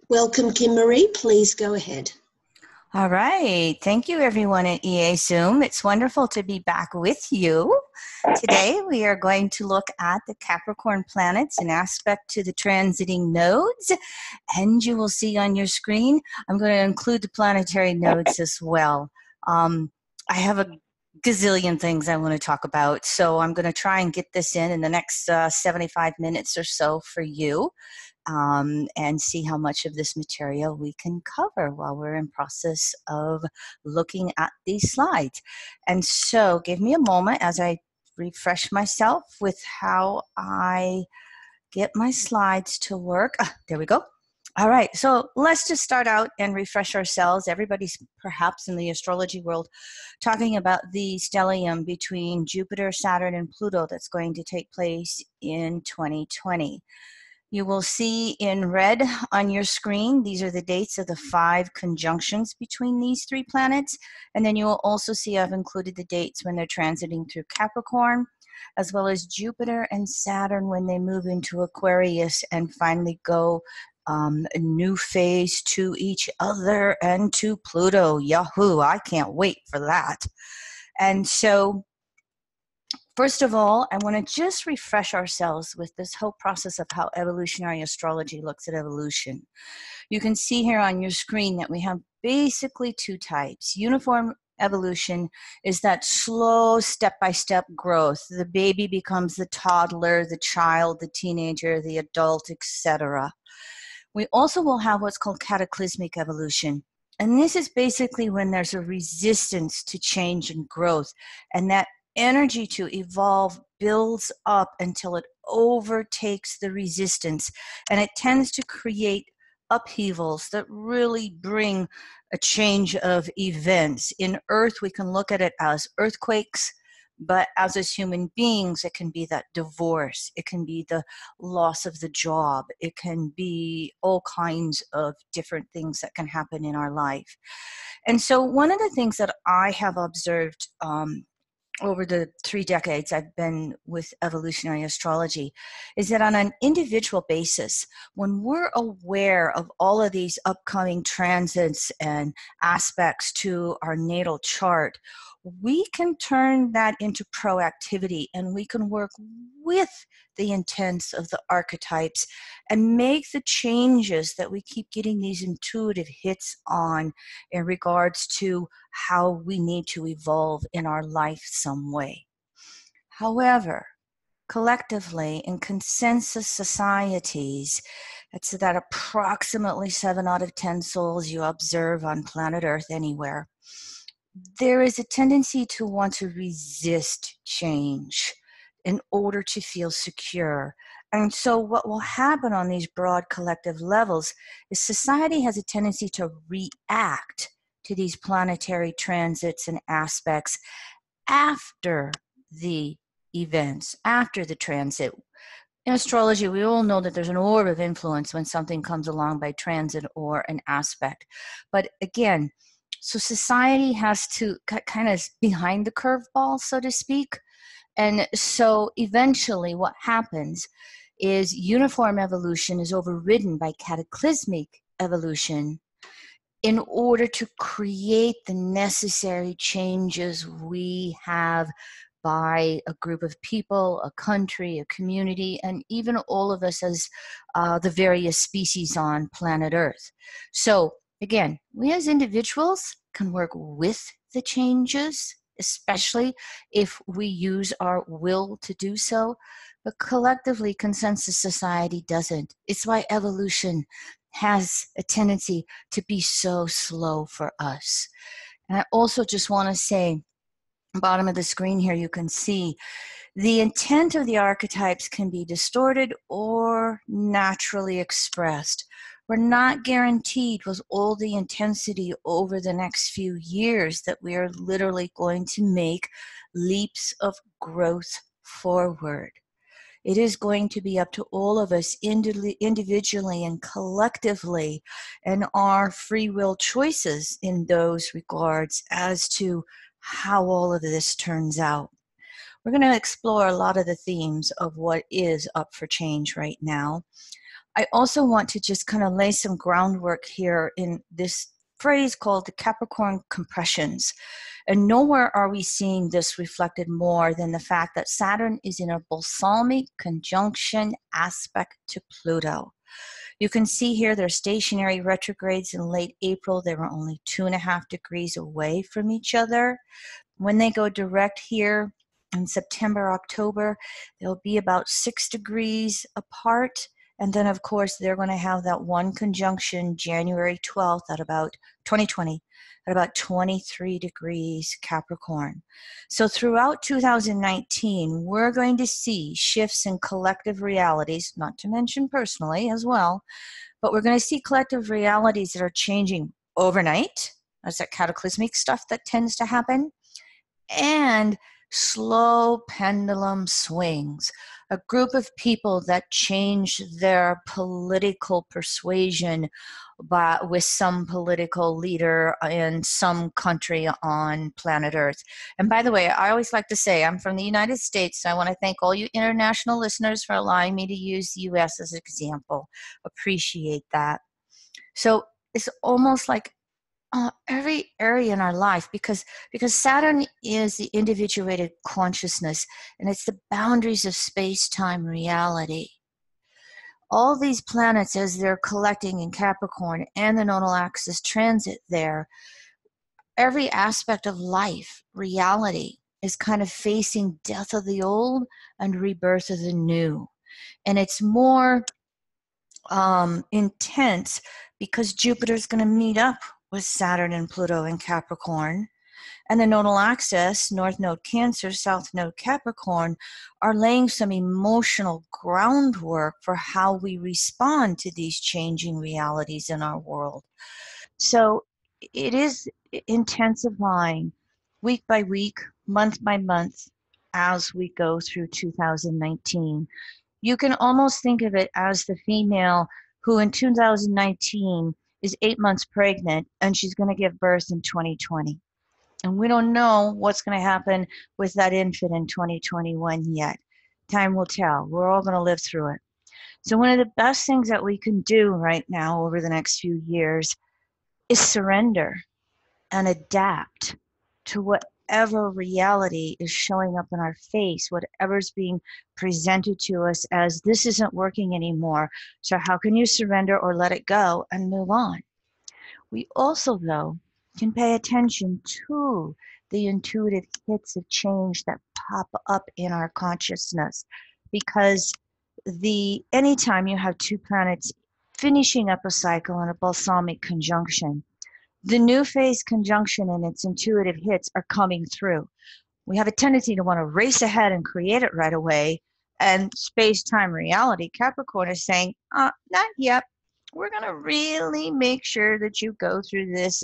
Welcome, Kim Marie. Please go ahead. All right. Thank you, everyone at EA Zoom. It's wonderful to be back with you. Today, we are going to look at the Capricorn planets in aspect to the transiting nodes. And you will see on your screen, I'm going to include the planetary nodes as well. I have a gazillion things I want to talk about, so I'm going to try and get this in the next 75 minutes or so for you. And see how much of this material we can cover while we're in process of looking at these slides. And so give me a moment as I refresh myself with how I get my slides to work. There we go. All right, so let's just start out and refresh ourselves. Everybody's perhaps in the astrology world talking about the stellium between Jupiter, Saturn, and Pluto that's going to take place in 2020. You will see in red on your screen, these are the dates of the 5 conjunctions between these 3 planets. And then you will also see I've included the dates when they're transiting through Capricorn, as well as Jupiter and Saturn when they move into Aquarius and finally go a new phase to each other and to Pluto. Yahoo! I can't wait for that. And so first of all, I want to just refresh ourselves with this whole process of how evolutionary astrology looks at evolution. You can see here on your screen that we have basically 2 types. Uniform evolution is that slow step-by-step growth. The baby becomes the toddler, the child, the teenager, the adult, etc. We also will have what's called cataclysmic evolution. And this is basically when there's a resistance to change and growth, and that energy to evolve builds up until it overtakes the resistance, and it tends to create upheavals that really bring a change of events. In Earth, we can look at it as earthquakes, but as human beings, it can be that divorce, it can be the loss of the job, it can be all kinds of different things that can happen in our life. And so one of the things that I have observed over the 3 decades I've been with evolutionary astrology is that on an individual basis, when we're aware of all of these upcoming transits and aspects to our natal chart, we can turn that into proactivity and we can work with the intents of the archetypes and make the changes that we keep getting these intuitive hits on in regards to how we need to evolve in our life some way. However, collectively in consensus societies, it's that approximately 7 out of 10 souls you observe on planet Earth anywhere, there is a tendency to want to resist change in order to feel secure. And so what will happen on these broad collective levels is society has a tendency to react to these planetary transits and aspects after the events, after the transit. In astrology, we all know that there's an orb of influence when something comes along by transit or an aspect. But again, so society has to kind of behind the curveball, so to speak. And so eventually what happens is uniform evolution is overridden by cataclysmic evolution in order to create the necessary changes we have by a group of people, a country, a community, and even all of us as the various species on planet Earth. So again, we as individuals can work with the changes, especially if we use our will to do so, but collectively consensus society doesn't. It's why evolution has a tendency to be so slow for us. And I also just want to say, bottom of the screen here, you can see the intent of the archetypes can be distorted or naturally expressed. We're not guaranteed with all the intensity over the next few years that we are literally going to make leaps of growth forward. It is going to be up to all of us individually and collectively and our free will choices in those regards as to how all of this turns out. We're going to explore a lot of the themes of what is up for change right now. I also want to just kind of lay some groundwork here in this phrase called the Capricorn compressions. And nowhere are we seeing this reflected more than the fact that Saturn is in a balsamic conjunction aspect to Pluto. You can see here their stationary retrogrades in late April. They were only 2.5 degrees away from each other. When they go direct here in September, October, they'll be about 6 degrees apart. And then, of course, they're going to have that one conjunction January 12th at about 2020, at about 23 degrees Capricorn. So throughout 2019, we're going to see shifts in collective realities, not to mention personally as well, but we're going to see collective realities that are changing overnight. That's that cataclysmic stuff that tends to happen. And slow pendulum swings, a group of people that change their political persuasion with some political leader in some country on planet Earth. And by the way, I always like to say I'm from the United States, so I want to thank all you international listeners for allowing me to use the US as an example. Appreciate that. So it's almost like every area in our life, because Saturn is the individuated consciousness, and it's the boundaries of space-time reality. All these planets, as they're collecting in Capricorn and the nodal axis transit there, every aspect of life, reality, is kind of facing death of the old and rebirth of the new. And it's more intense because Jupiter's going to meet up with Saturn and Pluto in Capricorn. And the nodal axis, North Node Cancer, South Node Capricorn, are laying some emotional groundwork for how we respond to these changing realities in our world. So it is intensifying week by week, month by month, as we go through 2019. You can almost think of it as the female who in 2019 is 8 months pregnant and she's going to give birth in 2020. And we don't know what's going to happen with that infant in 2021 yet. Time will tell. We're all going to live through it. So one of the best things that we can do right now over the next few years is surrender and adapt to whatever reality is showing up in our face, whatever's being presented to us as this isn't working anymore. So how can you surrender or let it go and move on? We also, though, can pay attention to the intuitive hits of change that pop up in our consciousness, because anytime you have two planets finishing up a cycle in a balsamic conjunction, the new phase conjunction and its intuitive hits are coming through. We have a tendency to want to race ahead and create it right away. And space-time reality, Capricorn, is saying, not yet. We're going to really make sure that you go through this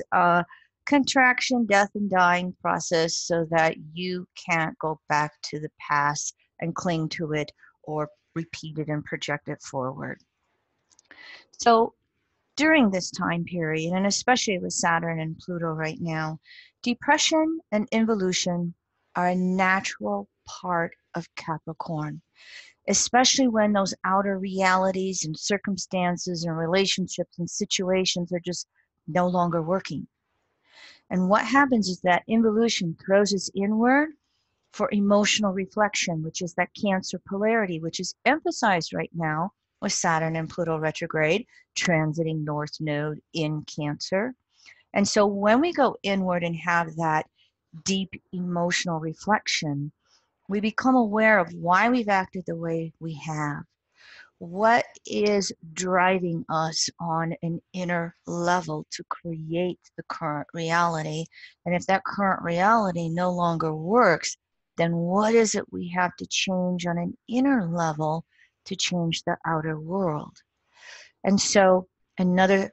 contraction, death, and dying process so that you can't go back to the past and cling to it or repeat it and project it forward. So during this time period, and especially with Saturn and Pluto right now, depression and involution are a natural part of Capricorn, especially when those outer realities and circumstances and relationships and situations are just no longer working. And what happens is that involution throws us inward for emotional reflection, which is that Cancer polarity, which is emphasized right now with Saturn and Pluto retrograde, transiting North Node in Cancer. And so when we go inward and have that deep emotional reflection, we become aware of why we've acted the way we have. What is driving us on an inner level to create the current reality? And if that current reality no longer works, then what is it we have to change on an inner level to change the outer world? And so another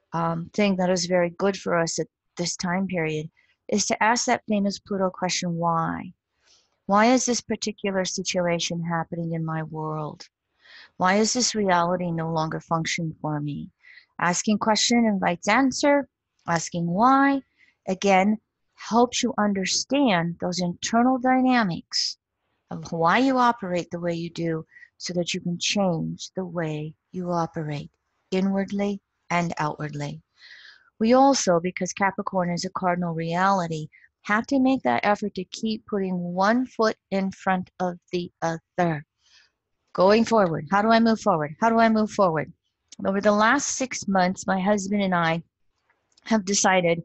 thing that is very good for us at this time period is to ask that famous Pluto question, why? Why is this particular situation happening in my world? Why is this reality no longer functioning for me? Asking question invites answer. Asking why, again, helps you understand those internal dynamics of why you operate the way you do so that you can change the way you operate. inwardly and outwardly. We also, because Capricorn is a cardinal reality, have to make that effort to keep putting one foot in front of the other. Going forward. How do I move forward? How do I move forward? Over the last 6 months, my husband and I have decided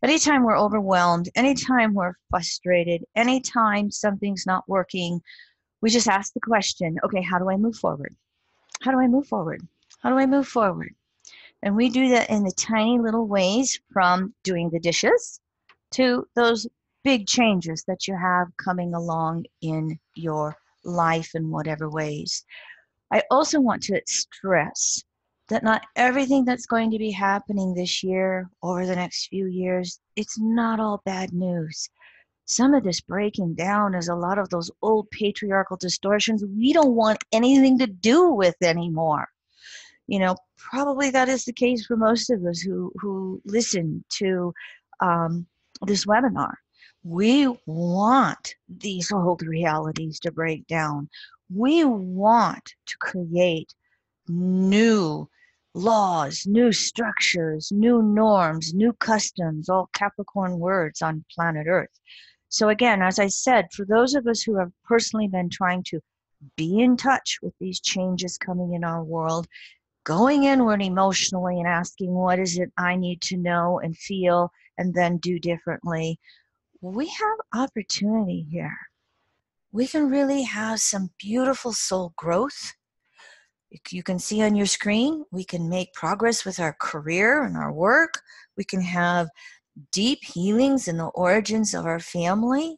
anytime we're overwhelmed, anytime we're frustrated, anytime something's not working, we just ask the question, okay, how do I move forward? How do I move forward? How do I move forward? And we do that in the tiny little ways, from doing the dishes to those big changes that you have coming along in your life in whatever ways. I also want to stress that not everything that's going to be happening this year, over the next few years, it's not all bad news. Some of this breaking down is a lot of those old patriarchal distortions we don't want anything to do with anymore. You know, probably that is the case for most of us who listen to this webinar. We want these old realities to break down. We want to create new laws, new structures, new norms, new customs, all Capricorn words on planet Earth. So again, as I said, for those of us who have personally been trying to be in touch with these changes coming in our world, going inward emotionally and asking, what is it I need to know and feel and then do differently? We have opportunity here. We can really have some beautiful soul growth. You can see on your screen, we can make progress with our career and our work. We can have deep healings in the origins of our family.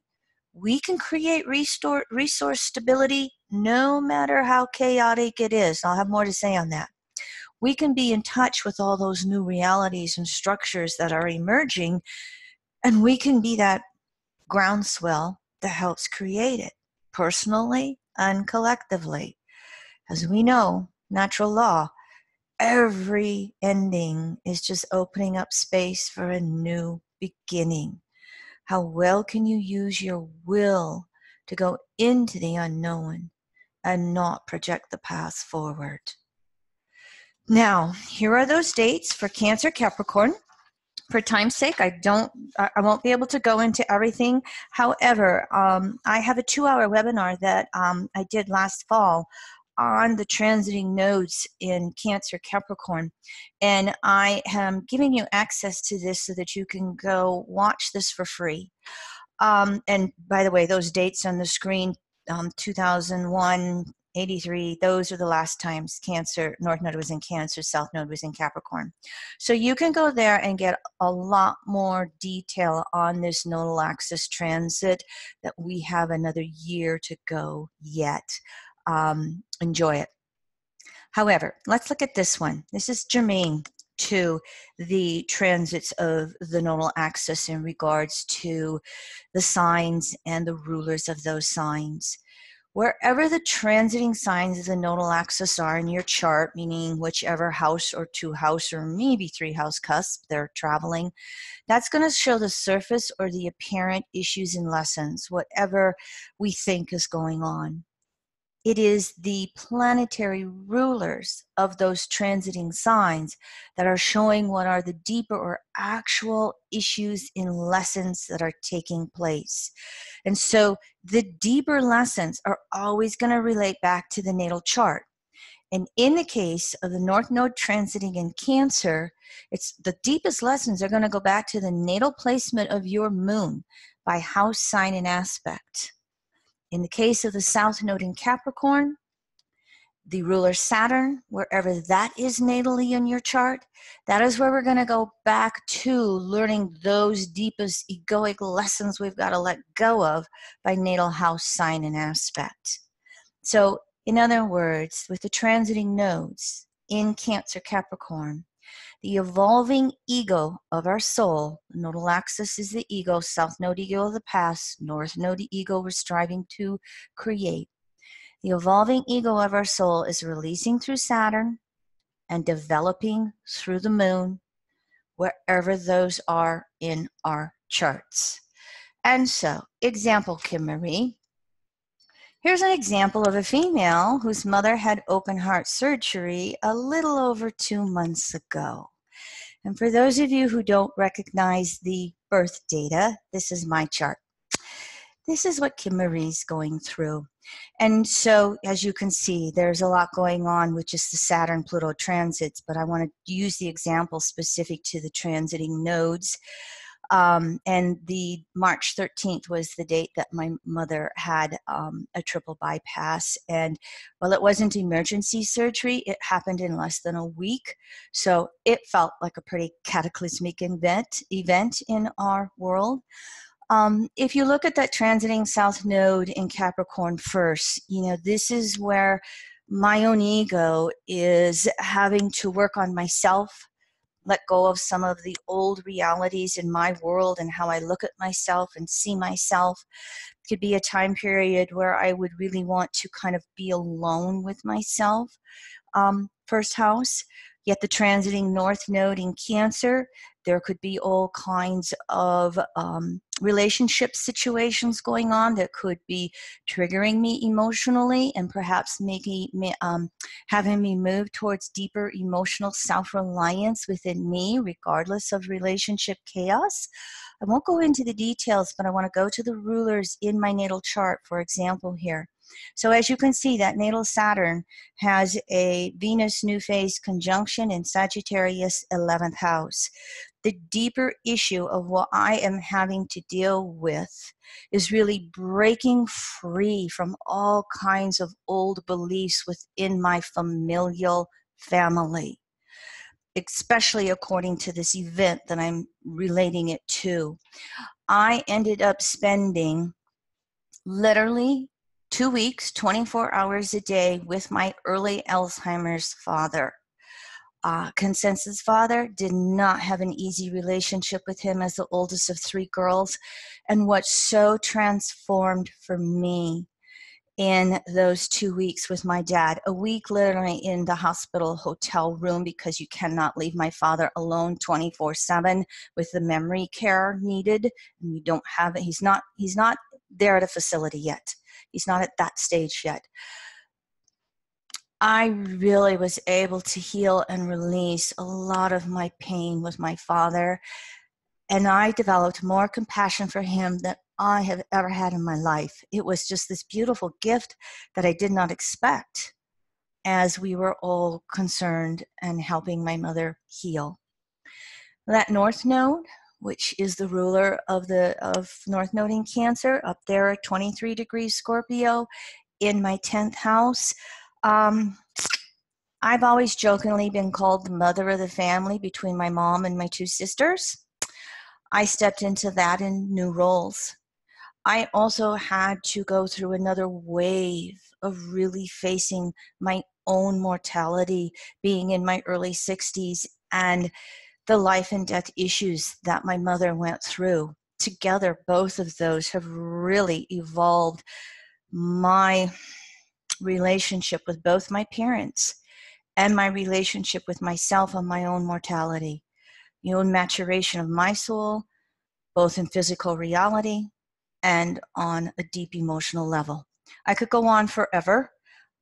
We can create resource stability no matter how chaotic it is. I'll have more to say on that. We can be in touch with all those new realities and structures that are emerging, and we can be that groundswell that helps create it, personally and collectively. As we know, natural law, every ending is just opening up space for a new beginning. How well can you use your will to go into the unknown and not project the path forward? Now, here are those dates for Cancer, Capricorn. For time's sake, I won't be able to go into everything. However, I have a 2-hour webinar that I did last fall on the transiting nodes in Cancer, Capricorn. And I am giving you access to this so that you can go watch this for free. And by the way, those dates on the screen, 2001, 83, those are the last times Cancer, North Node was in Cancer, South Node was in Capricorn. So you can go there and get a lot more detail on this nodal axis transit that we have another year to go yet. Enjoy it. However, let's look at this one. This is germane to the transits of the nodal axis in regards to the signs and the rulers of those signs. Wherever the transiting signs of the nodal axis are in your chart, meaning whichever house or 2-house or maybe 3-house cusp they're traveling, that's going to show the surface or the apparent issues and lessons, whatever we think is going on. It is the planetary rulers of those transiting signs that are showing what are the deeper or actual issues and lessons that are taking place. And so the deeper lessons are always going to relate back to the natal chart. And in the case of the North Node transiting in Cancer, it's the deepest lessons are going to go back to the natal placement of your moon by house, sign, and aspect. In the case of the South Node in Capricorn, the ruler Saturn, wherever that is natally in your chart, that is where we're going to go back to learning those deepest egoic lessons we've got to let go of by natal house, sign, and aspect. So, in other words, with the transiting nodes in Cancer, Capricorn, the evolving ego of our soul, the nodal axis is the ego, South Node ego of the past, North Node ego we're striving to create. The evolving ego of our soul is releasing through Saturn and developing through the moon, wherever those are in our charts. And so, example, Kim Marie, Here's an example of a female whose mother had open heart surgery a little over 2 months ago. And for those of you who don't recognize the birth data, this is my chart. This is what Kim Marie's going through. And so, as you can see, there's a lot going on with just the Saturn-Pluto transits, but I want to use the example specific to the transiting nodes. And the March 13th was the date that my mother had a triple bypass. And while it wasn't emergency surgery, it happened in less than a week. So it felt like a pretty cataclysmic event in our world. If you look at that transiting South Node in Capricorn first, this is where my own ego is having to work on myself, let go of some of the old realities in my world and how I look at myself and see myself. It could be a time period where I would really want to kind of be alone with myself. First house, yet the transiting North Node in Cancer, there could be all kinds of relationship situations going on that could be triggering me emotionally and perhaps making me, having me move towards deeper emotional self-reliance within me, regardless of relationship chaos. I won't go into the details, but I want to go to the rulers in my natal chart, for example, here. So as you can see, that natal Saturn has a Venus new phase conjunction in Sagittarius 11th house. The deeper issue of what I am having to deal with is really breaking free from all kinds of old beliefs within my familial family, especially according to this event that I'm relating it to. I ended up spending literally 2 weeks, 24 hours a day with my early Alzheimer's father. Consensus father, did not have an easy relationship with him as the oldest of 3 girls. And what so transformed for me in those 2 weeks with my dad, a week literally in the hospital hotel room because you cannot leave my father alone 24/7 with the memory care needed. And we don't have it. He's not there at a facility yet. He's not at that stage yet. I really was able to heal and release a lot of my pain with my father, and I developed more compassion for him than I have ever had in my life. It was just this beautiful gift that I did not expect as we were all concerned and helping my mother heal. That North Node, which is the ruler of North Node in Cancer, up there at 23 degrees Scorpio in my 10th house. I've always jokingly been called the mother of the family between my mom and my 2 sisters. I stepped into that in new roles. I also had to go through another wave of really facing my own mortality, being in my early 60s, and the life and death issues that my mother went through. Together, both of those have really evolved my relationship with both my parents and my relationship with myself and my own mortality, the own maturation of my soul, both in physical reality and on a deep emotional level. I could go on forever,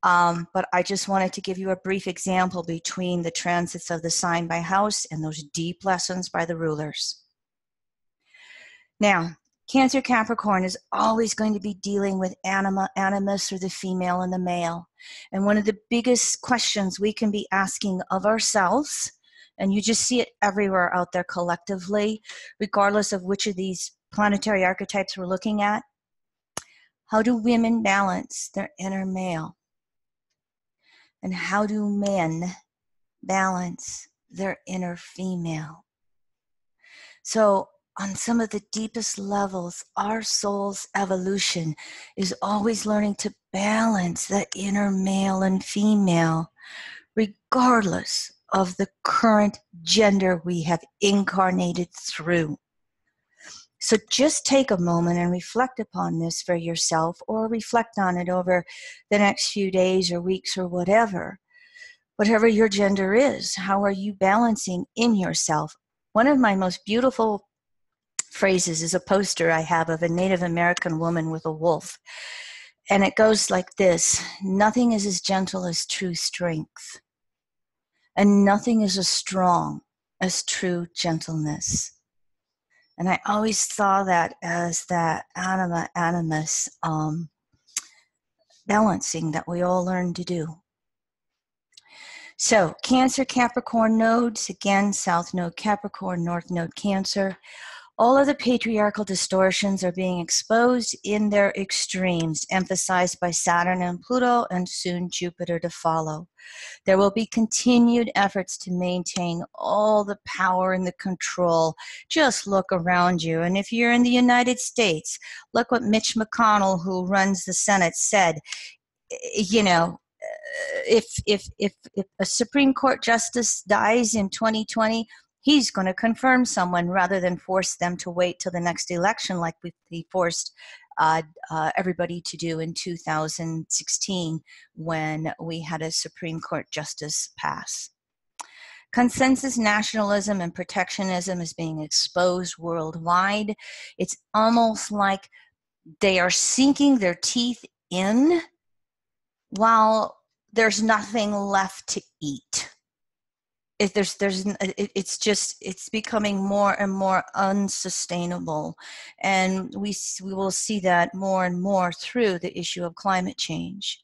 but I just wanted to give you a brief example between the transits of the sign by house and those deep lessons by the rulers. Now, Cancer Capricorn is always going to be dealing with Anima-animus, or the female and the male. And one of the biggest questions we can be asking of ourselves, and you just see it everywhere out there collectively, regardless of which of these planetary archetypes we're looking at, how do women balance their inner male? And how do men balance their inner female? So on some of the deepest levels, our soul's evolution is always learning to balance the inner male and female, regardless of the current gender we have incarnated through. So just take a moment and reflect upon this for yourself, or reflect on it over the next few days or weeks or whatever. Whatever your gender is, how are you balancing in yourself? One of my most beautiful phrases is a poster I have of a Native American woman with a wolf. And it goes like this: nothing is as gentle as true strength, and nothing is as strong as true gentleness. And I always saw that as that Anima-animus balancing that we all learn to do. So Cancer, Capricorn nodes, again, South Node Capricorn, North Node Cancer. All of the patriarchal distortions are being exposed in their extremes, emphasized by Saturn and Pluto, and soon Jupiter to follow. There will be continued efforts to maintain all the power and the control. Just look around you. And if you're in the United States, look what Mitch McConnell, who runs the Senate, said. You know, if a Supreme Court justice dies in 2020, he's going to confirm someone rather than force them to wait till the next election like we forced everybody to do in 2016 when we had a Supreme Court justice pass. Consensus nationalism and protectionism is being exposed worldwide. It's almost like they are sinking their teeth in while there's nothing left to eat. It's becoming more and more unsustainable, and we will see that more and more through the issue of climate change.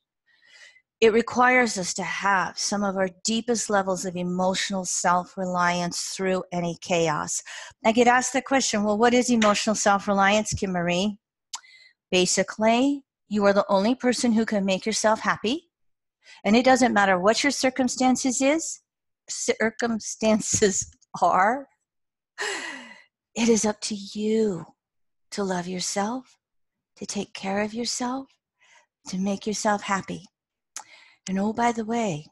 It requires us to have some of our deepest levels of emotional self-reliance through any chaos. I get asked the question, well, what is emotional self-reliance, Kim Marie? Basically, you are the only person who can make yourself happy, and it doesn't matter what your circumstances are. It is up to you to love yourself, to take care of yourself, to make yourself happy. And oh, by the way,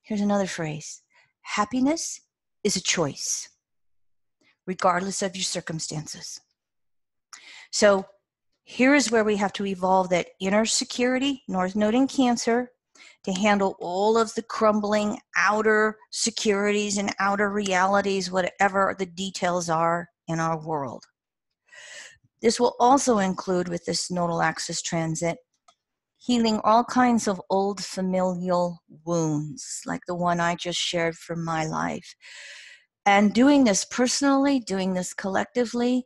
here's another phrase. Happiness is a choice, regardless of your circumstances. So here is where we have to evolve that inner security, North Node in Cancer, to handle all of the crumbling outer securities and outer realities, whatever the details are in our world. This will also include, with this nodal axis transit, healing all kinds of old familial wounds, like the one I just shared from my life. And doing this personally, doing this collectively,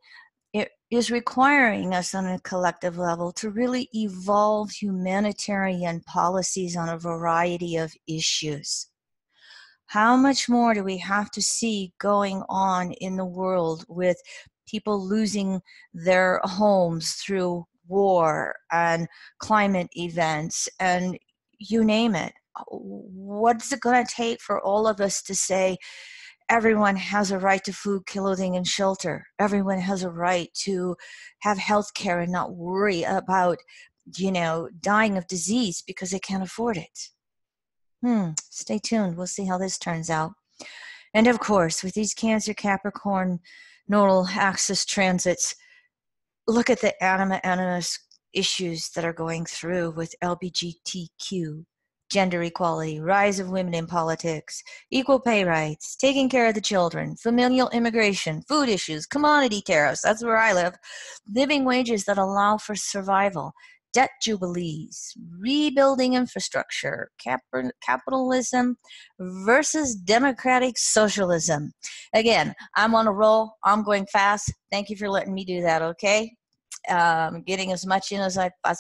it is requiring us on a collective level to really evolve humanitarian policies on a variety of issues. How much more do we have to see going on in the world with people losing their homes through war and climate events and you name it? What's it going to take for all of us to say, everyone has a right to food, clothing, and shelter. Everyone has a right to have health care and not worry about, dying of disease because they can't afford it. Stay tuned. We'll see how this turns out. And of course, with these Cancer, Capricorn, nodal axis transits, look at the Anima-animus issues that are going through with LGBTQ, gender equality, rise of women in politics, equal pay rights, taking care of the children, familial immigration, food issues, commodity tariffs, that's where I live, living wages that allow for survival, debt jubilees, rebuilding infrastructure, capitalism versus democratic socialism. Again, I'm on a roll. I'm going fast. Thank you for letting me do that, okay? Getting as much in as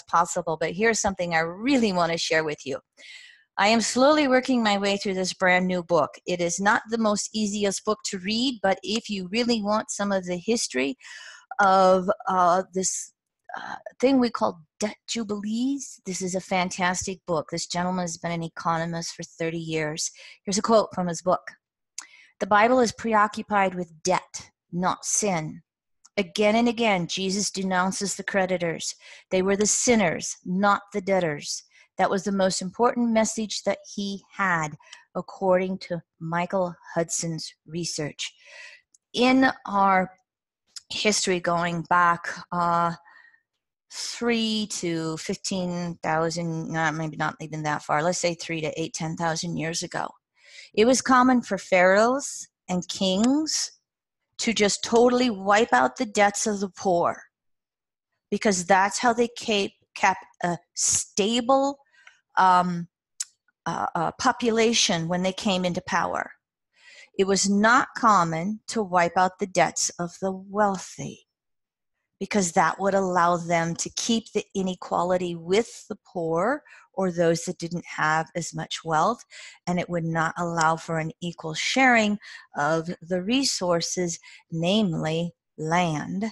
possible. But here's something I really want to share with you. I am slowly working my way through this brand new book. It is not the most easiest book to read, but if you really want some of the history of this thing we call debt jubilees, this is a fantastic book. This gentleman has been an economist for 30 years. Here's a quote from his book. The Bible is preoccupied with debt, not sin. Again and again, Jesus denounces the creditors. They were the sinners, not the debtors. That was the most important message that he had, according to Michael Hudson's research. In our history going back 3 to 15,000, maybe not even that far, let's say 3 to 10,000 years ago, it was common for pharaohs and kings to just totally wipe out the debts of the poor, because that's how they kept a stable population when they came into power. It was not common to wipe out the debts of the wealthy, because that would allow them to keep the inequality with the poor or those that didn't have as much wealth, and it would not allow for an equal sharing of the resources, namely land.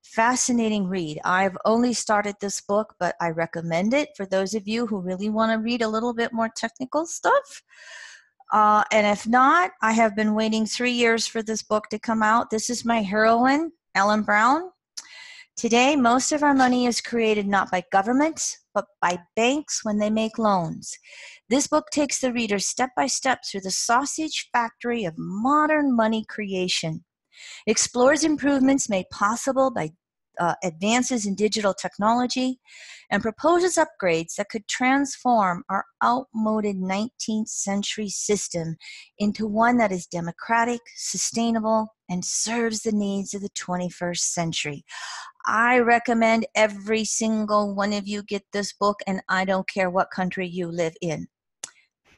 Fascinating read. I've only started this book, but I recommend it for those of you who really want to read a little bit more technical stuff. And if not, I have been waiting 3 years for this book to come out. This is my heroine, Ellen Brown. Today, most of our money is created not by governments, but by banks when they make loans. This book takes the reader step by step through the sausage factory of modern money creation. It explores improvements made possible by advances in digital technology, and proposes upgrades that could transform our outmoded 19th century system into one that is democratic, sustainable, and serves the needs of the 21st century. I recommend every single one of you get this book, and I don't care what country you live in.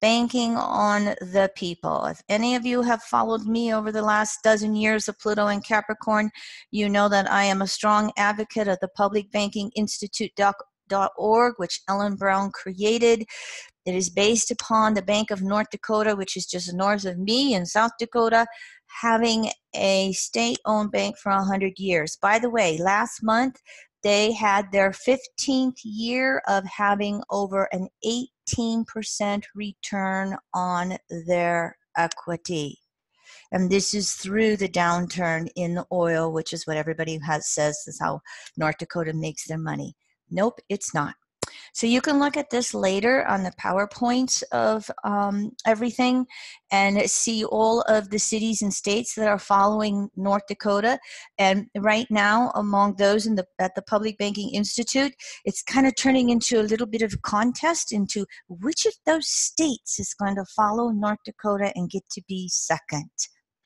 Banking on the people. If any of you have followed me over the last dozen years of Pluto and Capricorn, you know that I am a strong advocate of the Public Banking Institute.org, which Ellen Brown created. It is based upon the Bank of North Dakota, which is just north of me in South Dakota, having a state-owned bank for 100 years. By the way, last month, they had their 15th year of having over an 18% return on their equity. And this is through the downturn in the oil, which is what everybody says is how North Dakota makes their money. Nope, it's not. So you can look at this later on the PowerPoints of everything and see all of the cities and states that are following North Dakota. And right now, among those at the Public Banking Institute, it's kind of turning into a little bit of a contest into which of those states is going to follow North Dakota and get to be second.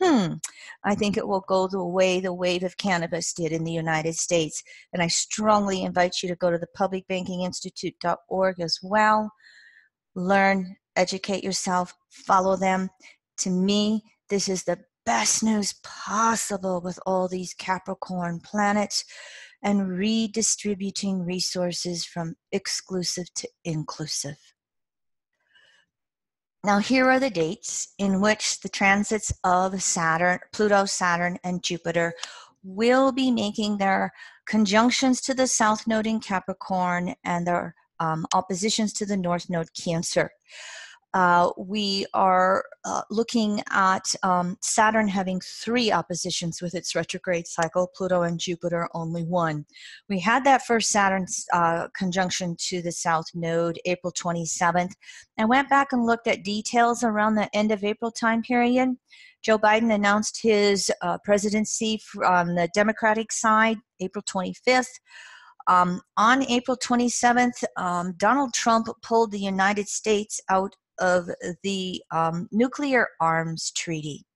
I think it will go the way the wave of cannabis did in the United States. And I strongly invite you to go to the publicbankinginstitute.org as well. Learn, educate yourself, follow them. To me, this is the best news possible with all these Capricorn planets and redistributing resources from exclusive to inclusive. Now, here are the dates in which the transits of Saturn, Pluto, Saturn, and Jupiter will be making their conjunctions to the South Node in Capricorn and their oppositions to the North Node Cancer. We are looking at Saturn having 3 oppositions with its retrograde cycle, Pluto and Jupiter only 1. We had that first Saturn conjunction to the South Node April 27th, and went back and looked at details around the end of April time period. Joe Biden announced his presidency on the Democratic side April 25th. On April 27th, Donald Trump pulled the United States out of the nuclear arms treaty.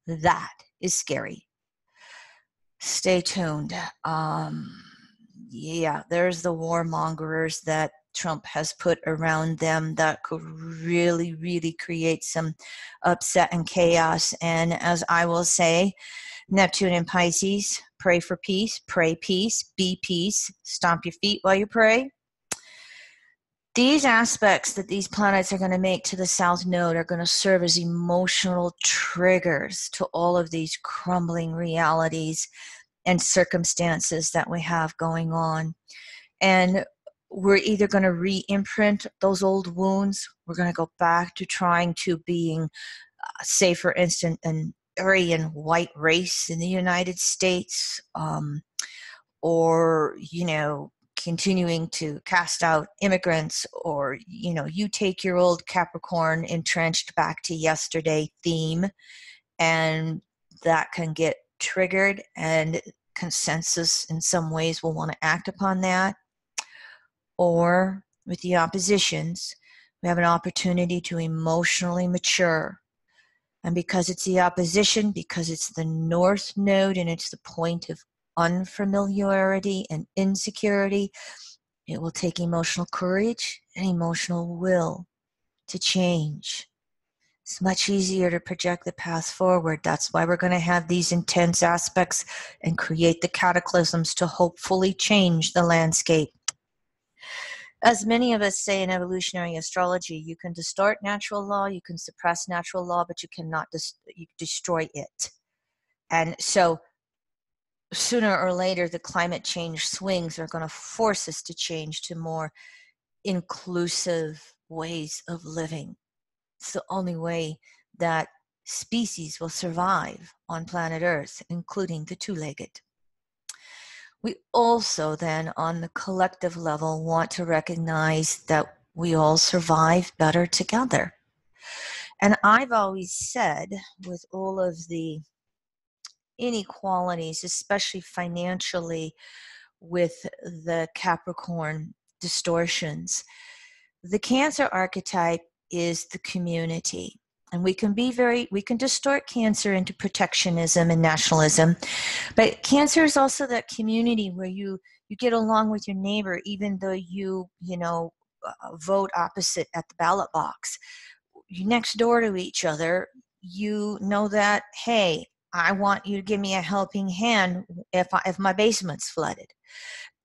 That is scary. Stay tuned. Yeah, there's the warmongers that Trump has put around them that could really, really create some upset and chaos. And as I will say, Neptune and Pisces, pray for peace, pray peace, be peace, stomp your feet while you pray. These aspects that these planets are going to make to the South Node are going to serve as emotional triggers to all of these crumbling realities and circumstances that we have going on. And we're either going to re-imprint those old wounds, we're going to go back to trying to being, say for instance, an Aryan white race in the United States, or, continuing to cast out immigrants, or, you take your old Capricorn entrenched back to yesterday theme, and that can get triggered, and consensus in some ways will want to act upon that. Or with the oppositions, we have an opportunity to emotionally mature. And because it's the opposition, because it's the North Node and it's the point of unfamiliarity and insecurity, It will take emotional courage and emotional will to change. It's much easier to project the path forward. That's why we're going to have these intense aspects and create the cataclysms to hopefully change the landscape. As many of us say in evolutionary astrology, you can distort natural law, you can suppress natural law, but you cannot destroy it. And so sooner or later, the climate change swings are going to force us to change to more inclusive ways of living. It's the only way that species will survive on planet Earth, including the two-legged. We also then, on the collective level, want to recognize that we all survive better together. And I've always said, with all of the inequalities, especially financially, with the Capricorn distortions, the Cancer archetype is the community. And we can distort Cancer into protectionism and nationalism. But Cancer is also that community where you get along with your neighbor, even though you vote opposite at the ballot box. You're next door to each other. You know that, hey, I want you to give me a helping hand if my basement's flooded.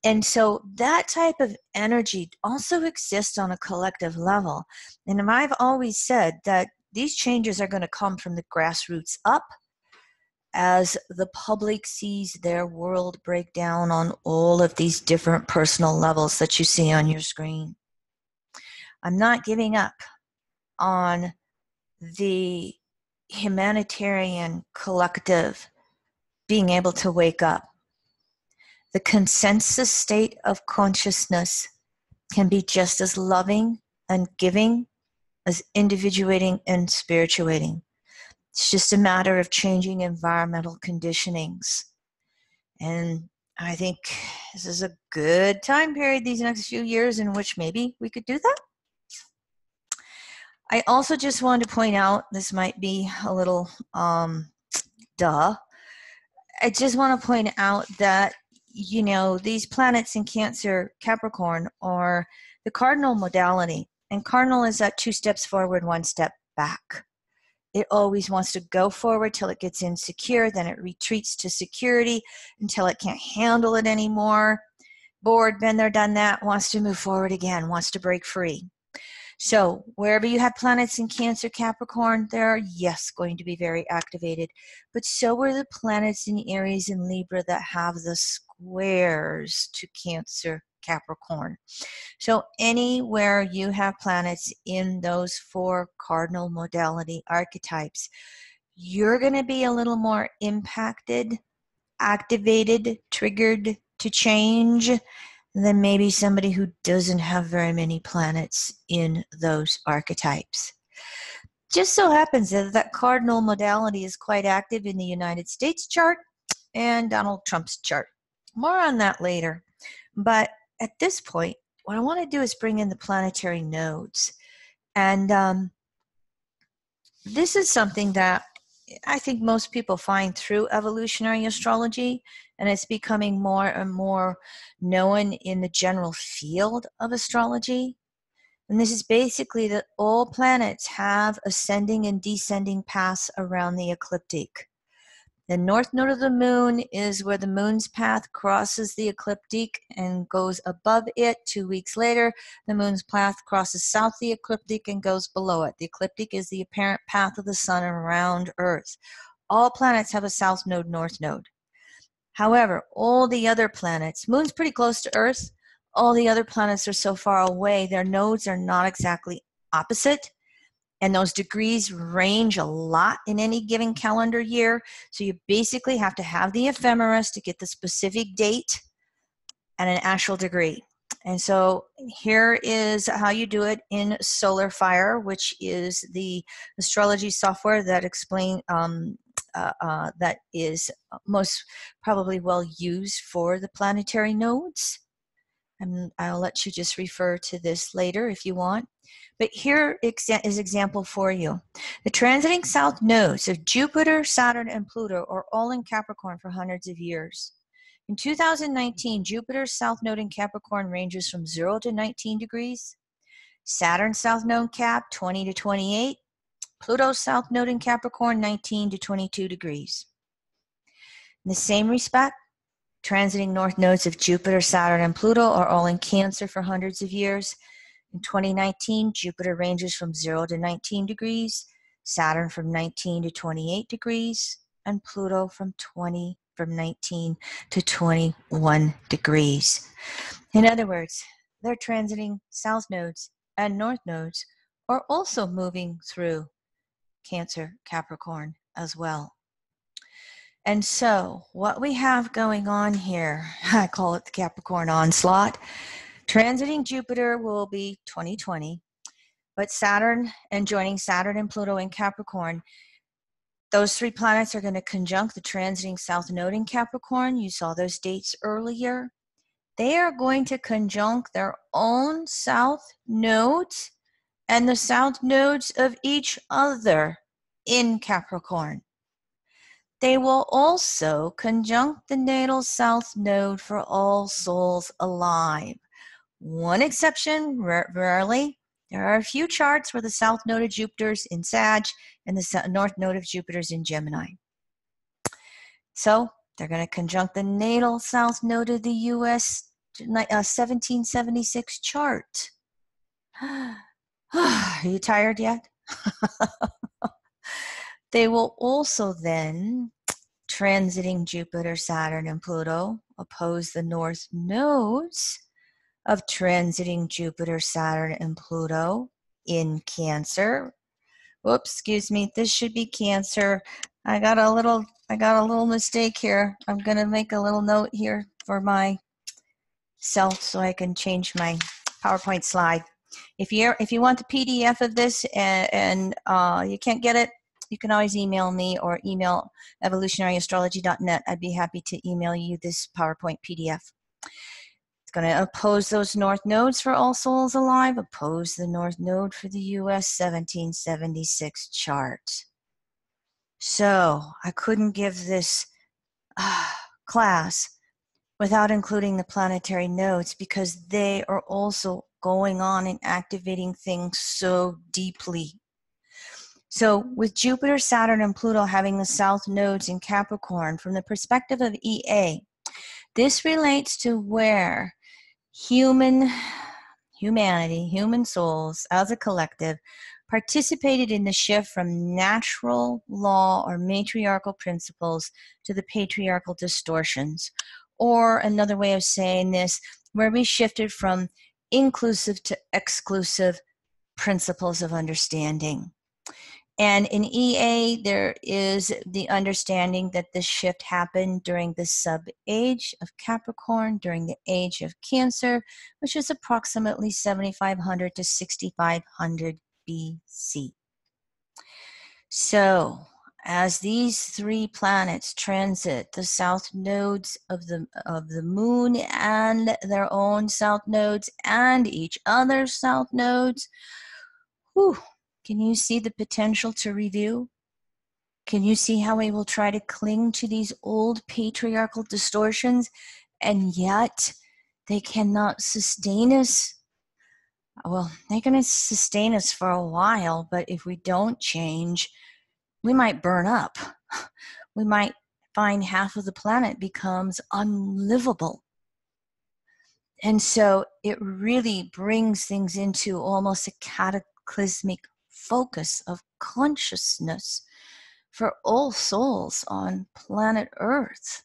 And so that type of energy also exists on a collective level. And I've always said that these changes are going to come from the grassroots up as the public sees their world break down on all of these different personal levels that you see on your screen. I'm not giving up on the humanitarian collective being able to wake up. The consensus state of consciousness can be just as loving and giving as individuating and spirituating. It's just a matter of changing environmental conditionings. And I think this is a good time period these next few years in which maybe we could do that. I also just wanted to point out, this might be a little duh. I just want to point out that, these planets in Cancer, Capricorn are the cardinal modality. And cardinal is that 2 steps forward, 1 step back. It always wants to go forward till it gets insecure, then it retreats to security until it can't handle it anymore. Bored, been there, done that, wants to move forward again, wants to break free. So wherever you have planets in Cancer, Capricorn, they're, yes, going to be very activated. But so are the planets in Aries and Libra that have the squares to Cancer, Capricorn. So anywhere you have planets in those 4 cardinal modality archetypes, you're going to be a little more impacted, activated, triggered to change than maybe somebody who doesn't have very many planets in those archetypes. Just so happens that cardinal modality is quite active in the United States chart and Donald Trump's chart. More on that later. But at this point, what I want to do is bring in the planetary nodes. And this is something that I think most people find through evolutionary astrology, and it's becoming more and more known in the general field of astrology. And this is basically that all planets have ascending and descending paths around the ecliptic. The north node of the moon is where the moon's path crosses the ecliptic and goes above it. 2 weeks later, the moon's path crosses south the ecliptic and goes below it. The ecliptic is the apparent path of the sun around Earth. All planets have a south node, north node. However, all the other planets, moon's pretty close to Earth, all the other planets are so far away, their nodes are not exactly opposite. And those degrees range a lot in any given calendar year. So you basically have to have the ephemeris to get the specific date and an actual degree. And so here is how you do it in SolarFire, which is the astrology software that that is most probably well used for the planetary nodes. And I'll let you just refer to this later if you want. But here is example for you. The transiting south nodes of Jupiter, Saturn, and Pluto are all in Capricorn for hundreds of years. In 2019, Jupiter's south node in Capricorn ranges from 0 to 19 degrees. Saturn's south node Cap, 20 to 28. Pluto's south node in Capricorn, 19 to 22 degrees. In the same respect, transiting north nodes of Jupiter, Saturn, and Pluto are all in Cancer for hundreds of years. In 2019, Jupiter ranges from 0 to 19 degrees, Saturn from 19 to 28 degrees, and Pluto from 19 to 21 degrees. In other words, they're transiting south nodes and north nodes are also moving through Cancer, Capricorn as well. And so what we have going on here, I call it the Capricorn onslaught. Transiting Jupiter will be 2020, but Saturn and joining Saturn and Pluto in Capricorn, those three planets are going to conjunct the transiting south node in Capricorn. You saw those dates earlier. They are going to conjunct their own south nodes and the south nodes of each other in Capricorn. They will also conjunct the natal south node for all souls alive. One exception, rarely. There are a few charts where the south node of Jupiter's in Sag and the north node of Jupiter's in Gemini. So they're going to conjunct the natal south node of the US 1776 chart. Are you tired yet? They will also then, transiting Jupiter, Saturn, and Pluto, oppose the north nodes of transiting Jupiter, Saturn, and Pluto in Cancer. Whoops, excuse me. This should be Cancer. I got a little mistake here. I'm going to make a little note here for myself so I can change my PowerPoint slide. If you want the PDF of this and you can't get it, you can always email me or email evolutionaryastrology.net. I'd be happy to email you this PowerPoint PDF. It's going to oppose those north nodes for all souls alive, oppose the north node for the US 1776 chart. So I couldn't give this class without including the planetary nodes because they are also going on and activating things so deeply. So with Jupiter, Saturn, and Pluto having the south nodes in Capricorn, from the perspective of EA, this relates to where human souls as a collective participated in the shift from natural law or matriarchal principles to the patriarchal distortions. Or another way of saying this, where we shifted from inclusive to exclusive principles of understanding. And in EA, there is the understanding that this shift happened during the sub-age of Capricorn, during the age of Cancer, which is approximately 7,500 to 6,500 BC. So, as these three planets transit the south nodes of the moon and their own south nodes and each other's south nodes, can you see the potential to review? Can you see how we will try to cling to these old patriarchal distortions and yet they cannot sustain us? Well, they're going to sustain us for a while, but if we don't change, we might burn up. We might find half of the planet becomes unlivable. And so it really brings things into almost a cataclysmic focus of consciousness for all souls on planet Earth.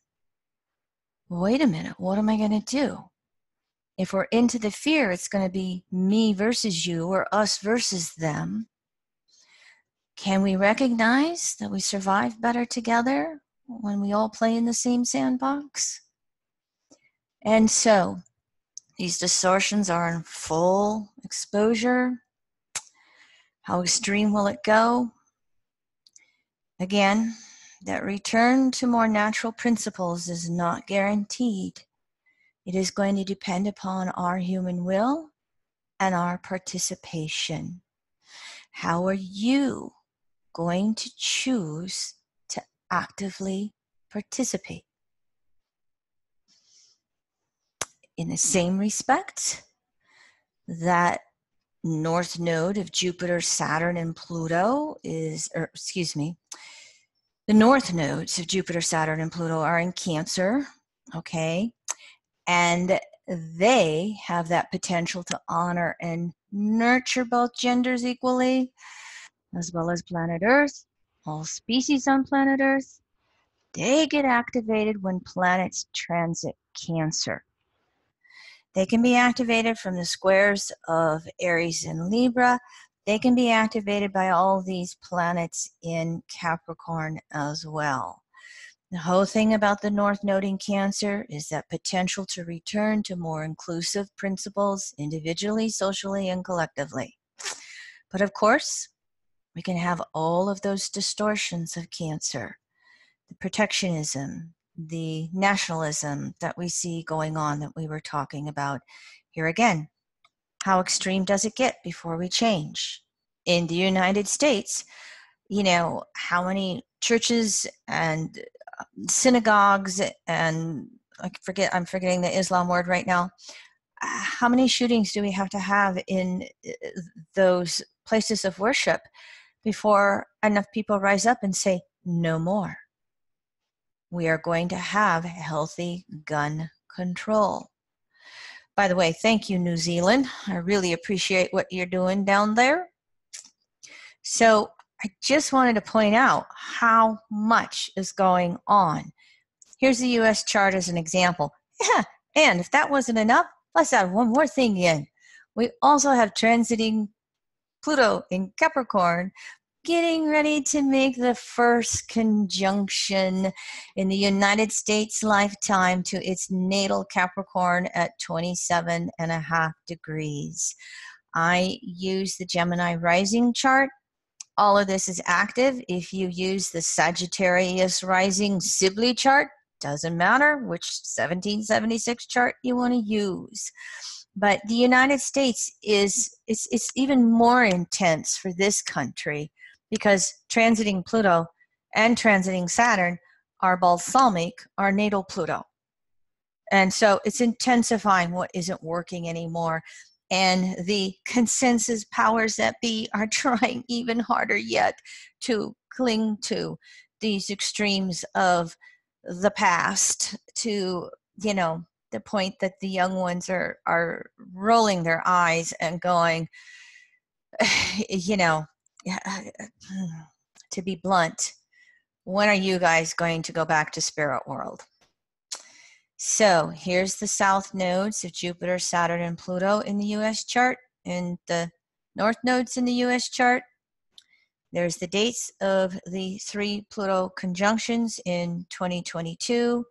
Wait a minute, what am I going to do? If we're into the fear, it's going to be me versus you or us versus them. Can we recognize that we survive better together when we all play in the same sandbox? And so these distortions are in full exposure. How extreme will it go? Again, that return to more natural principles is not guaranteed. It is going to depend upon our human will and our participation. How are you going to choose to actively participate? in the same respect that north node of Jupiter, Saturn, and Pluto is, or excuse me, the north nodes of Jupiter, Saturn, and Pluto are in Cancer, okay? And they have that potential to honor and nurture both genders equally, as well as planet Earth, all species on planet Earth. They get activated when planets transit Cancer. They can be activated from the squares of Aries and Libra. They can be activated by all these planets in Capricorn as well. The whole thing about the North Node in Cancer is that potential to return to more inclusive principles individually, socially, and collectively. But of course, we can have all of those distortions of Cancer, the protectionism, the nationalism that we see going on that we were talking about. Here again, how extreme does it get before we change? In the United States, you know, how many churches and synagogues and I'm forgetting the Islam word right now. How many shootings do we have to have in those places of worship before enough people rise up and say, no more? We are going to have healthy gun control. By the way, thank you, New Zealand. I really appreciate what you're doing down there. So I just wanted to point out how much is going on. Here's the U.S. chart as an example. Yeah, and if that wasn't enough, let's add one more thing in. We also have transiting Pluto in Capricorn, getting ready to make the first conjunction in the United States lifetime to its natal Capricorn at 27.5 degrees. I use the Gemini rising chart. All of this is active. If you use the Sagittarius rising Sibley chart, doesn't matter which 1776 chart you want to use. But the United States it's even more intense for this country because transiting Pluto and transiting Saturn are balsamic, our natal Pluto. And so it's intensifying what isn't working anymore. And the consensus powers that be are trying even harder yet to cling to these extremes of the past to, you know, the point that the young ones are rolling their eyes and going, you know, to be blunt, when are you guys going to go back to spirit world? So here's the south nodes of Jupiter, Saturn, and Pluto in the U.S. chart, and the north nodes in the U.S. chart. There's the dates of the 3 Pluto conjunctions in 2022.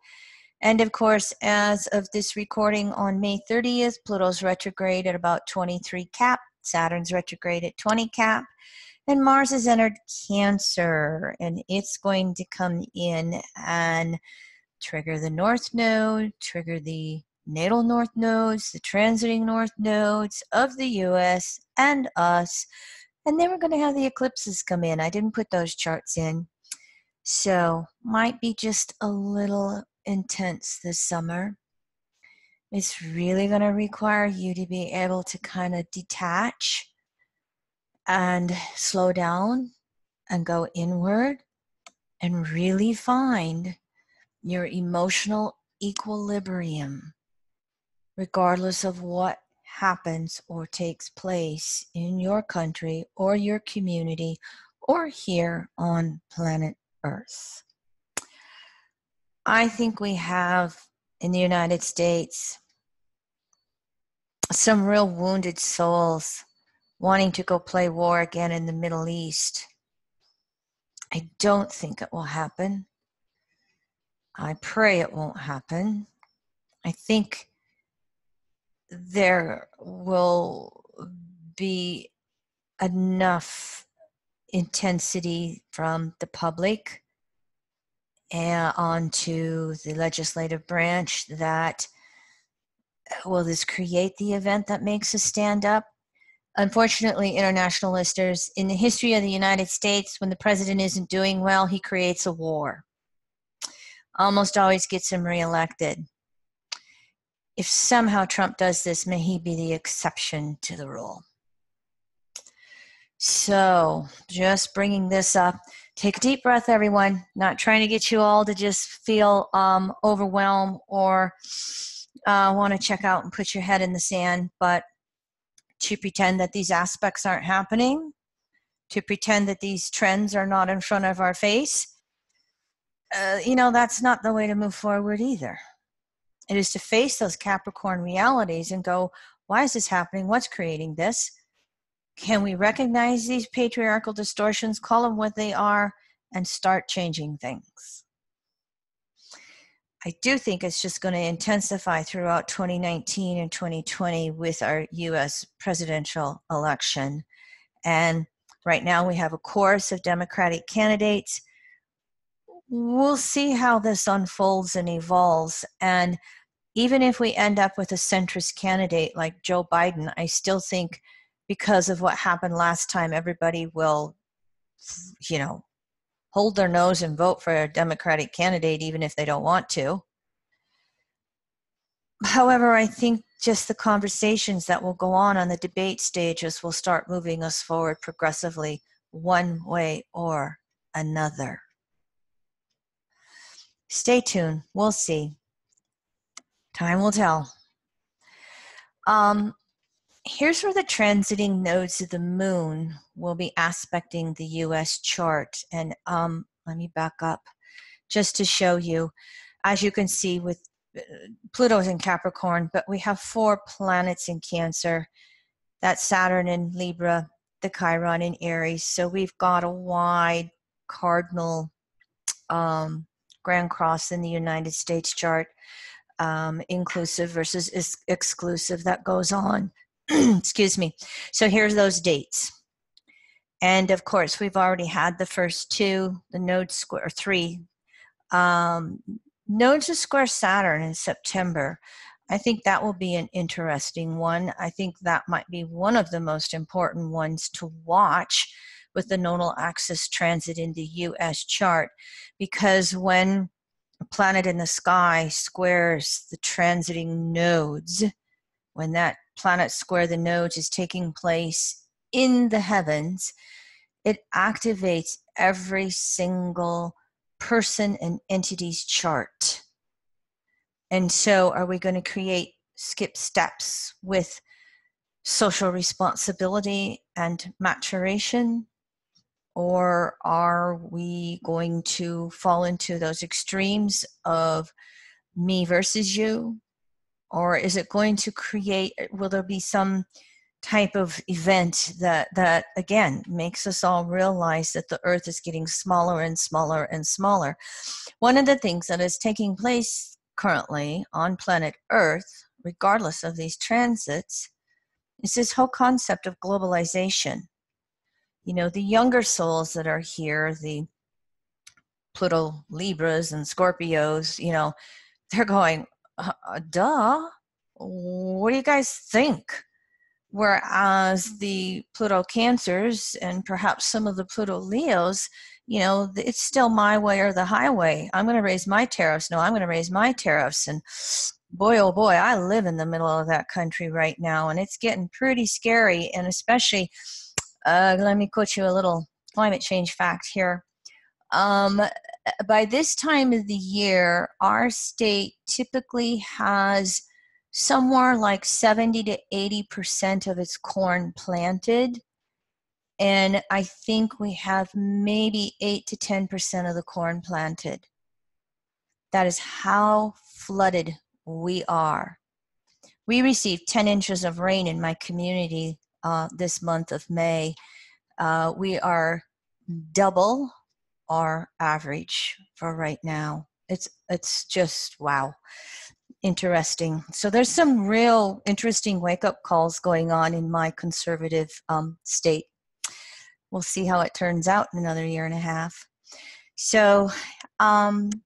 And of course, as of this recording on May 30th, Pluto's retrograde at about 23 cap, Saturn's retrograde at 20 cap, and Mars has entered Cancer, and it's going to come in and trigger the north node, trigger the natal north nodes, the transiting north nodes of the US and us. And then we're going to have the eclipses come in. I didn't put those charts in. So might be just a little intense this summer. It's really going to require you to be able to kind of detach and slow down and go inward and really find your emotional equilibrium, regardless of what happens or takes place in your country or your community or here on planet Earth. I think we have in the United States some real wounded souls wanting to go play war again in the Middle East. I don't think it will happen. I pray it won't happen. I think there will be enough intensity from the public and onto the legislative branch that will this create the event that makes us stand up? Unfortunately, international listeners, in the history of the United States, when the president isn't doing well, he creates a war. Almost always gets him reelected. if somehow Trump does this, may he be the exception to the rule. So just bringing this up. Take a deep breath, everyone. Not trying to get you all to just feel overwhelmed or want to check out and put your head in the sand, but to pretend that these aspects aren't happening, to pretend that these trends are not in front of our face, that's not the way to move forward either. It is to face those Capricorn realities and go, why is this happening? What's creating this? Can we recognize these patriarchal distortions, call them what they are, and start changing things? I do think it's just going to intensify throughout 2019 and 2020 with our U.S. presidential election. And right now we have a chorus of Democratic candidates. We'll see how this unfolds and evolves. And even if we end up with a centrist candidate like Joe Biden, I still think because of what happened last time, everybody will, hold their nose and vote for a Democratic candidate, even if they don't want to. However, I think just the conversations that will go on the debate stages will start moving us forward progressively, one way or another. Stay tuned. We'll see. Time will tell. Here's where the transiting nodes of the moon will be aspecting the U.S. chart. And let me back up just to show you. As you can see, with Pluto's in Capricorn, but we have 4 planets in Cancer. That's Saturn in Libra, the Chiron in Aries. So we've got a wide cardinal Grand Cross in the United States chart, inclusive versus exclusive that goes on. Excuse me. So here's those dates. And of course, we've already had the first 2, the node square, 3. Nodes to square Saturn in September. I think that will be an interesting one. I think that might be one of the most important ones to watch with the nodal axis transit in the U.S. chart, because when a planet in the sky squares the transiting nodes, when that planet square the nodes is taking place in the heavens, it activates every single person and entity's chart. And so are we going to create skip steps with social responsibility and maturation? Or are we going to fall into those extremes of me versus you? Or is it going to create, will there be some type of event that again makes us all realize that the earth is getting smaller and smaller and smaller? One of the things that is taking place currently on planet Earth, regardless of these transits, is this whole concept of globalization. The younger souls that are here, the Pluto Libras and Scorpios, they're going, duh, what do you guys think? Whereas the Pluto Cancers and perhaps some of the Pluto Leos, it's still my way or the highway. I'm going to raise my tariffs. No, I'm going to raise my tariffs. And boy, oh boy, I live in the middle of that country right now, and it's getting pretty scary. And especially, let me quote you a little climate change fact here. By this time of the year, our state typically has somewhere like 70 to 80% of its corn planted. And I think we have maybe 8 to 10% of the corn planted. That is how flooded we are. We received 10 inches of rain in my community this month of May. We are double our average for right now. It's just, wow, interesting. So there's some real interesting wake-up calls going on in my conservative state. We'll see how it turns out in another year and a half. So the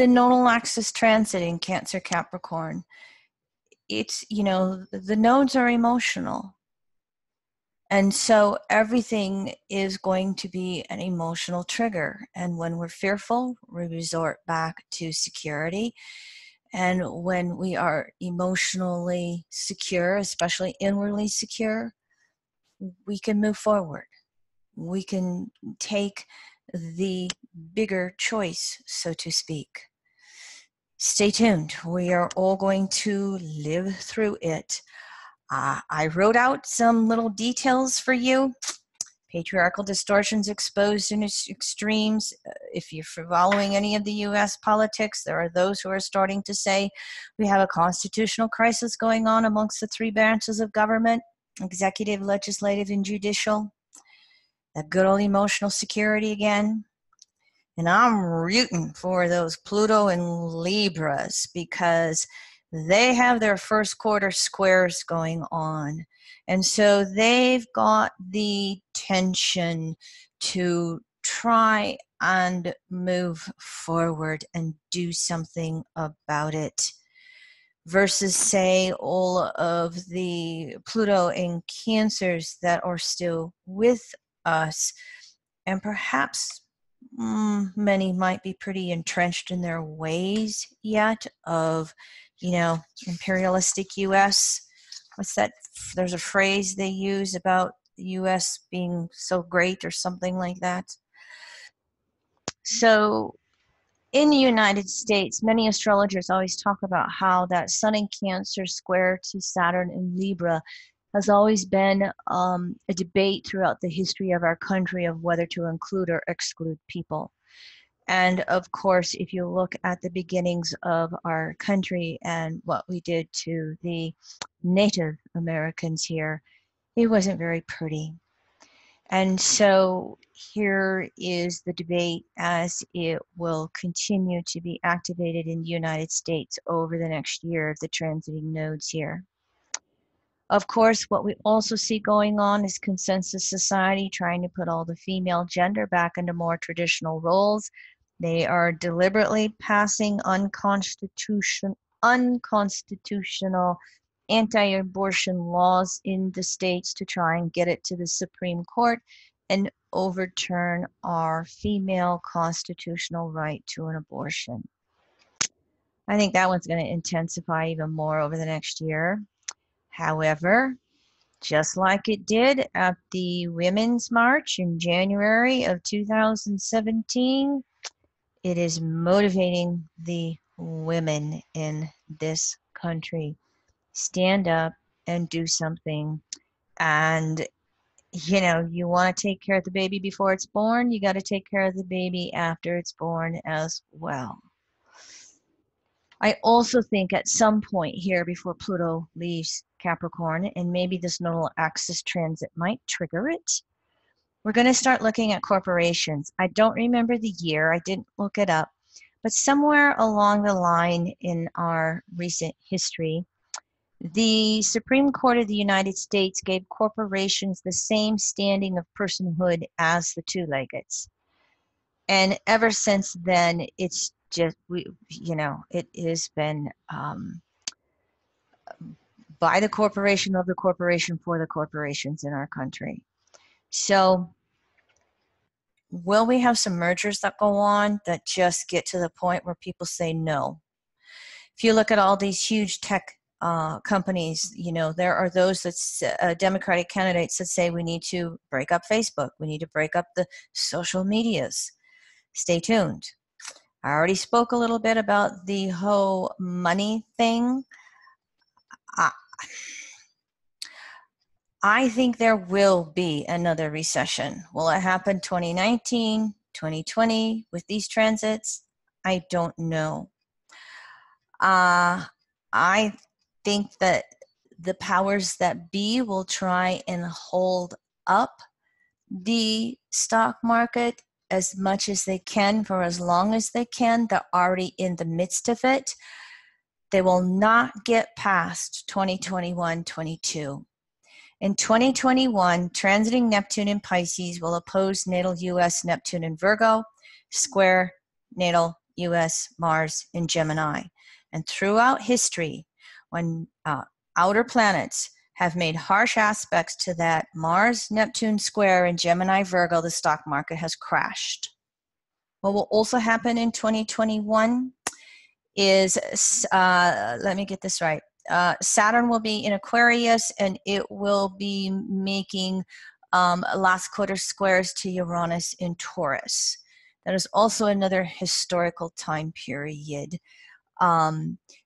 nodal axis transit in Cancer Capricorn, it's, the nodes are emotional. And so everything is going to be an emotional trigger. And when we're fearful, we resort back to security. And when we are emotionally secure, especially inwardly secure, we can move forward. We can take the bigger choice, so to speak. Stay tuned. We are all going to live through it. I wrote out some little details for you. Patriarchal distortions exposed in its extremes. If you're following any of the U.S. politics, there are those who are starting to say we have a constitutional crisis going on amongst the three branches of government, executive, legislative, and judicial. That good old emotional security again. And I'm rooting for those Pluto and Libras because they have their first quarter squares going on. And so they've got the tension to try and move forward and do something about it. Versus, say, all of the Pluto and Cancers that are still with us. And perhaps many might be pretty entrenched in their ways yet of, imperialistic U.S. What's that? There's a phrase they use about the U.S. being so great or something like that. So in the United States, many astrologers always talk about how that Sun in Cancer square to Saturn in Libra has always been a debate throughout the history of our country of whether to include or exclude people. And of course, if you look at the beginnings of our country and what we did to the Native Americans here, it wasn't very pretty. And so here is the debate as it will continue to be activated in the United States over the next year of the transiting nodes here. Of course, what we also see going on is consensus society trying to put all the female gender back into more traditional roles. They are deliberately passing unconstitutional anti-abortion laws in the states to try and get it to the Supreme Court and overturn our female constitutional right to an abortion. I think that one's going to intensify even more over the next year. However, just like it did at the Women's March in January of 2017, it is motivating the women in this country. Stand up and do something. And, you want to take care of the baby before it's born, you got to take care of the baby after it's born as well. I also think at some point here before Pluto leaves Capricorn, and maybe this nodal axis transit might trigger it, we're going to start looking at corporations. I don't remember the year, I didn't look it up, but somewhere along the line in our recent history, the Supreme Court of the United States gave corporations the same standing of personhood as the two-leggeds. And ever since then, it's just, it has been by the corporation, of the corporation, for the corporations in our country. So will we have some mergers that go on that just get to the point where people say no? If you look at all these huge tech companies, there are those that's Democratic candidates that say we need to break up Facebook. We need to break up the social medias. Stay tuned. I already spoke a little bit about the whole money thing. I think there will be another recession. Will it happen 2019, 2020 with these transits? I don't know. I think that the powers that be will try and hold up the stock market as much as they can for as long as they can. They're already in the midst of it. They will not get past 2021-22. In 2021, transiting Neptune in Pisces will oppose natal U.S. Neptune in Virgo, square natal U.S. Mars in Gemini. And throughout history, when outer planets have made harsh aspects to that Mars-Neptune square in Gemini-Virgo, the stock market has crashed. What will also happen in 2021 is, let me get this right. Saturn will be in Aquarius, and it will be making last quarter squares to Uranus in Taurus. That is also another historical time period.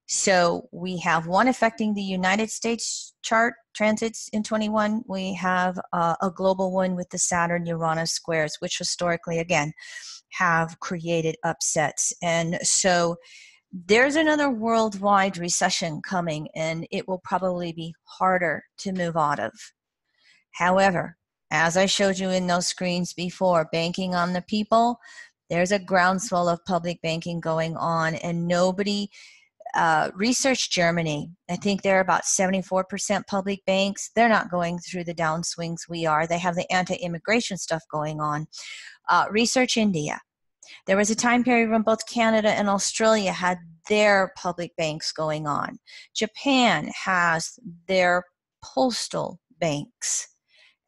So we have one affecting the United States chart transits in 21. We have a global one with the Saturn-Uranus squares, which historically, again, have created upsets. And so there's another worldwide recession coming, and it will probably be harder to move out of. However, as I showed you in those screens before, banking on the people, there's a groundswell of public banking going on, and nobody research Germany. I think they're about 74% public banks. They're not going through the downswings we are. They have the anti-immigration stuff going on. Research India. There was a time period when both Canada and Australia had their public banks going on. Japan has their postal banks.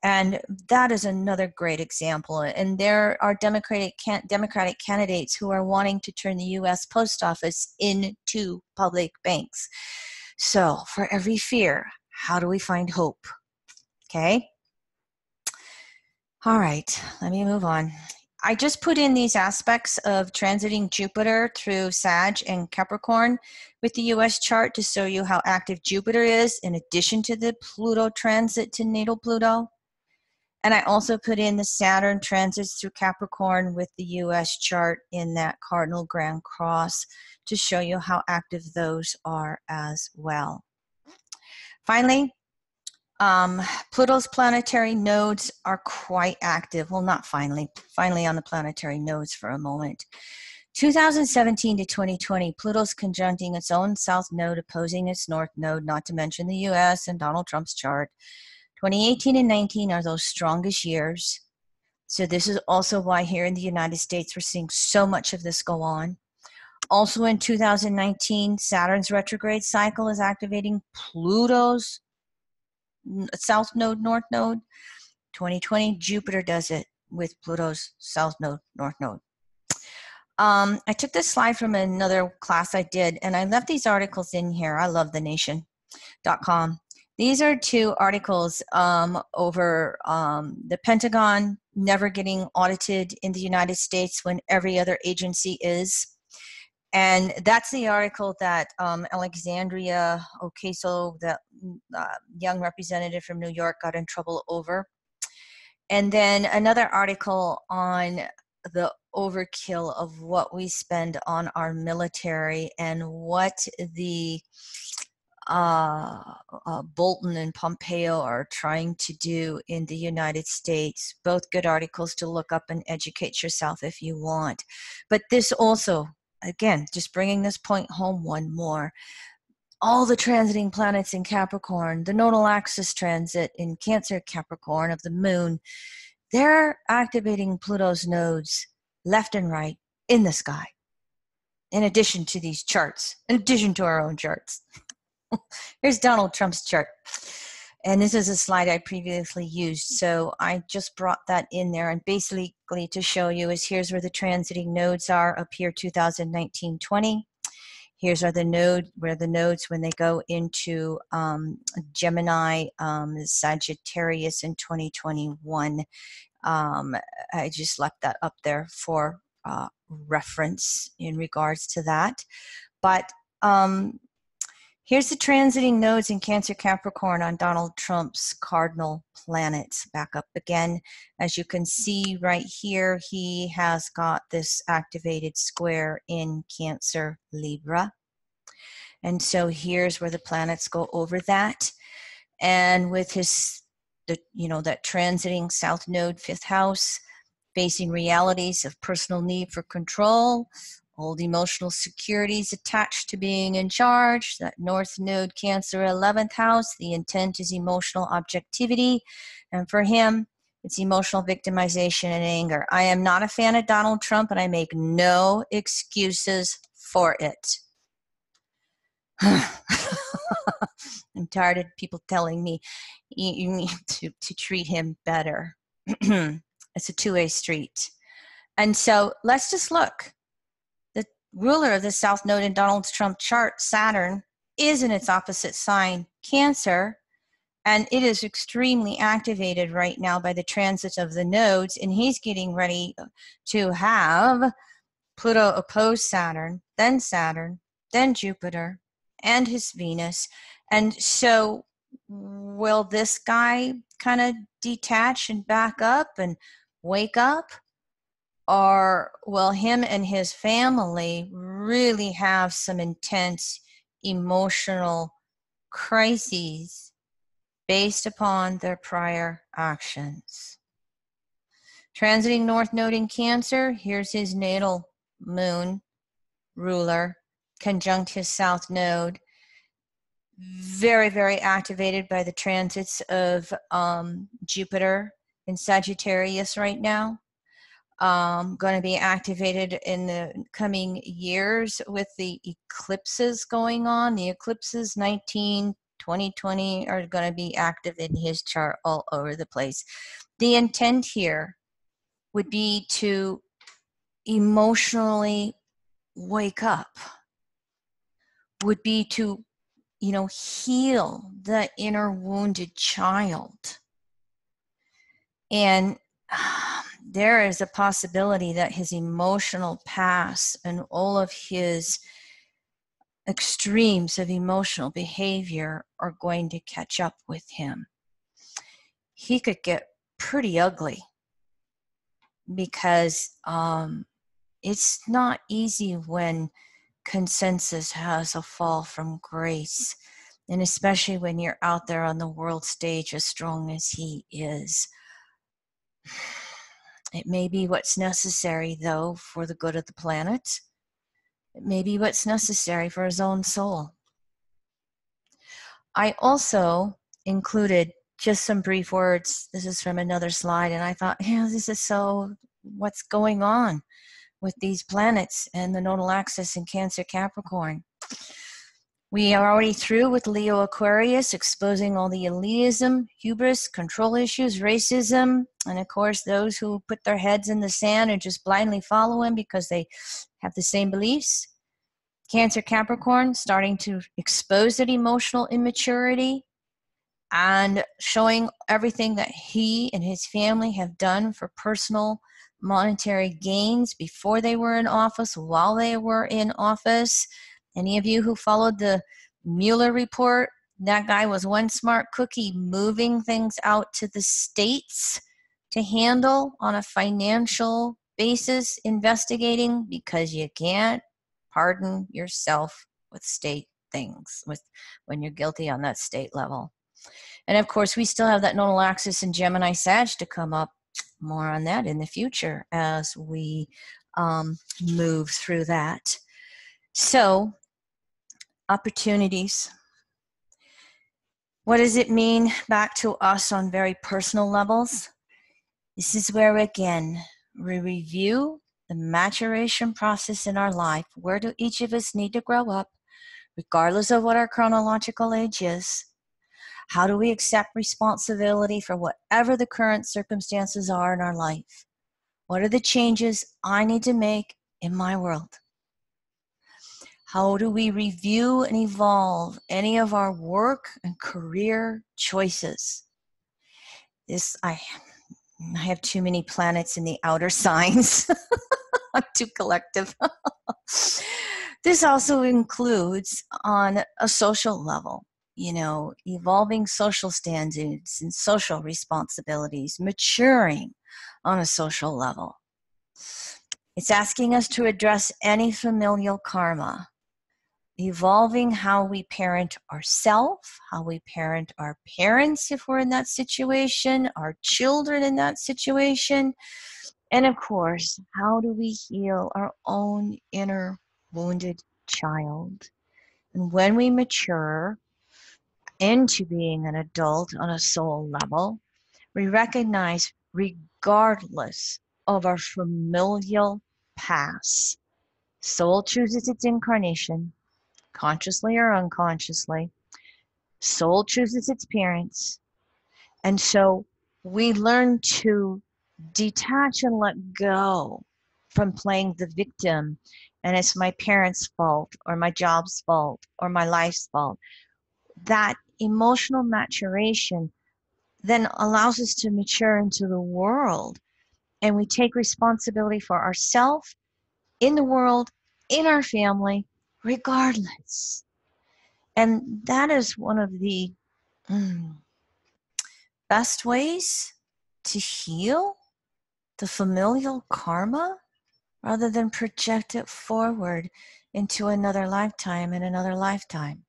And that is another great example. And there are Democratic candidates who are wanting to turn the U.S. Post Office into public banks. So for every fear, how do we find hope? Okay. All right, let me move on. I just put in these aspects of transiting Jupiter through Sag and Capricorn with the U.S. chart to show you how active Jupiter is in addition to the Pluto transit to natal Pluto. And I also put in the Saturn transits through Capricorn with the U.S. chart in that Cardinal Grand Cross to show you how active those are as well. Finally, Pluto's planetary nodes are quite active. Well, not finally. Finally on the planetary nodes for a moment. 2017 to 2020, Pluto's conjuncting its own south node, opposing its north node, not to mention the U.S. and Donald Trump's chart. 2018 and 19 are those strongest years. So this is also why here in the United States we're seeing so much of this go on. Also in 2019, Saturn's retrograde cycle is activating Pluto's south node, north node. 2020, Jupiter does it with Pluto's south node, north node. I took this slide from another class I did, and I left these articles in here. I love thenation.com. These are two articles over the Pentagon never getting audited in the United States when every other agency is. And that's the article that Alexandria Ocasio, that young representative from New York, got in trouble over. And then another article on the overkill of what we spend on our military and what the Bolton and Pompeo are trying to do in the United States. Both good articles to look up and educate yourself if you want. But this also, again, just bringing this point home one more. All the transiting planets in Capricorn, the nodal axis transit in Cancer Capricorn of the moon, they're activating Pluto's nodes left and right in the sky, in addition to these charts, in addition to our own charts. Here's Donald Trump's chart. And this is a slide I previously used. So I just brought that in there. And basically to show you is here's where the transiting nodes are up here 2019-20. Here's are the nodes when they go into Gemini, Sagittarius in 2021. I just left that up there for reference in regards to that. But here's the transiting nodes in Cancer Capricorn on Donald Trump's cardinal planets. Back up again. As you can see right here, he has got this activated square in Cancer Libra. And so here's where the planets go over that. And with his, that transiting south node, 5th house, facing realities of personal need for control, old emotional securities attached to being in charge. That north node, Cancer 11th house, the intent is emotional objectivity. And for him, it's emotional victimization and anger. I am not a fan of Donald Trump, and I make no excuses for it. I'm tired of people telling me you need to treat him better. It's a two-way street. And so let's just look. ruler of the South Node in Donald Trump's chart, Saturn, is in its opposite sign, Cancer, and it is extremely activated right now by the transit of the nodes, and he's getting ready to have Pluto oppose Saturn, then Jupiter, and his Venus. And so will this guy kind of detach and back up and wake up? Or will him and his family really have some intense emotional crises based upon their prior actions? Transiting North Node in Cancer, here's his natal moon ruler, conjunct his South Node. Very, very activated by the transits of Jupiter in Sagittarius right now. Going to be activated in the coming years with the eclipses going on. The eclipses 2020 are going to be active in his chart all over the place. The intent here would be to emotionally wake up, would be to, heal the inner wounded child. And there is a possibility that his emotional past and all of his extremes of emotional behavior are going to catch up with him. He could get pretty ugly because it's not easy when consensus has a fall from grace, and especially when you're out there on the world stage as strong as he is. It may be what's necessary, though, for the good of the planet. It may be what's necessary for his own soul. I also included just some brief words. This is from another slide, and I thought, this is so what's going on with these planets and the nodal axis in Cancer Capricorn. We are already through with Leo Aquarius, exposing all the elitism, hubris, control issues, racism, and of course those who put their heads in the sand and just blindly follow him because they have the same beliefs. Cancer Capricorn starting to expose that emotional immaturity and showing everything that he and his family have done for personal monetary gains before they were in office, while they were in office. Any of you who followed the Mueller report, that guy was one smart cookie moving things out to the states to handle on a financial basis, investigating, because you can't pardon yourself with state things when you're guilty on that state level. And of course, we still have that nodal axis in Gemini Sag to come up. More on that in the future as we move through that. So, opportunities. What does it mean back to us on very personal levels? This is where, again, we review the maturation process in our life. Where do each of us need to grow up, regardless of what our chronological age is? How do we accept responsibility for whatever the current circumstances are in our life? What are the changes I need to make in my world? How do we review and evolve any of our work and career choices? I have too many planets in the outer signs. I'm too collective. This also includes on a social level, evolving social standards and social responsibilities, maturing on a social level. It's asking us to address any familial karma, evolving how we parent ourselves, how we parent our parents if we're in that situation, our children in that situation, and of course, how do we heal our own inner wounded child? And when we mature into being an adult on a soul level, we recognize, regardless of our familial past, soul chooses its incarnation, consciously or unconsciously. Soul chooses its parents. And so we learn to detach and let go from playing the victim and it's my parents' fault or my job's fault or my life's fault. That emotional maturation then allows us to mature into the world, and we take responsibility for ourselves, in the world, in our family, regardless. And that is one of the best ways to heal the familial karma rather than project it forward into another lifetime and another lifetime.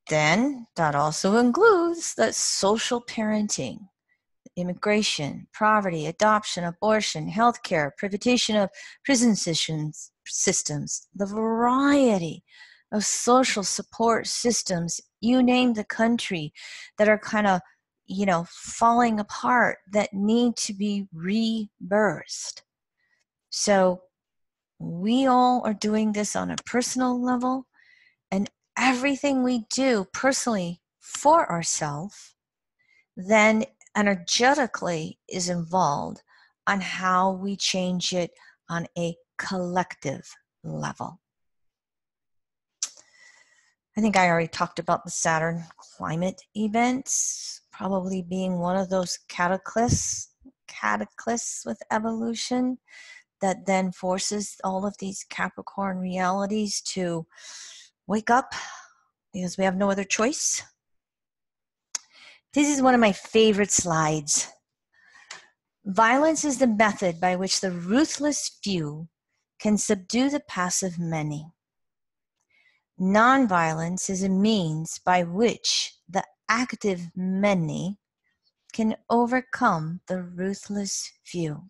Then that also includes that social parenting, immigration, poverty, adoption, abortion, healthcare, privatization of prison systems, the variety of social support systems, you name the country, that are kind of, falling apart, that need to be rebirthed. So we all are doing this on a personal level, and everything we do personally for ourselves then energetically is involved on how we change it on a collective level. I think I already talked about the Saturn climate events probably being one of those cataclysms with evolution that then forces all of these Capricorn realities to wake up because we have no other choice. This is one of my favorite slides. Violence is the method by which the ruthless few can subdue the passive many. Nonviolence is a means by which the active many can overcome the ruthless few.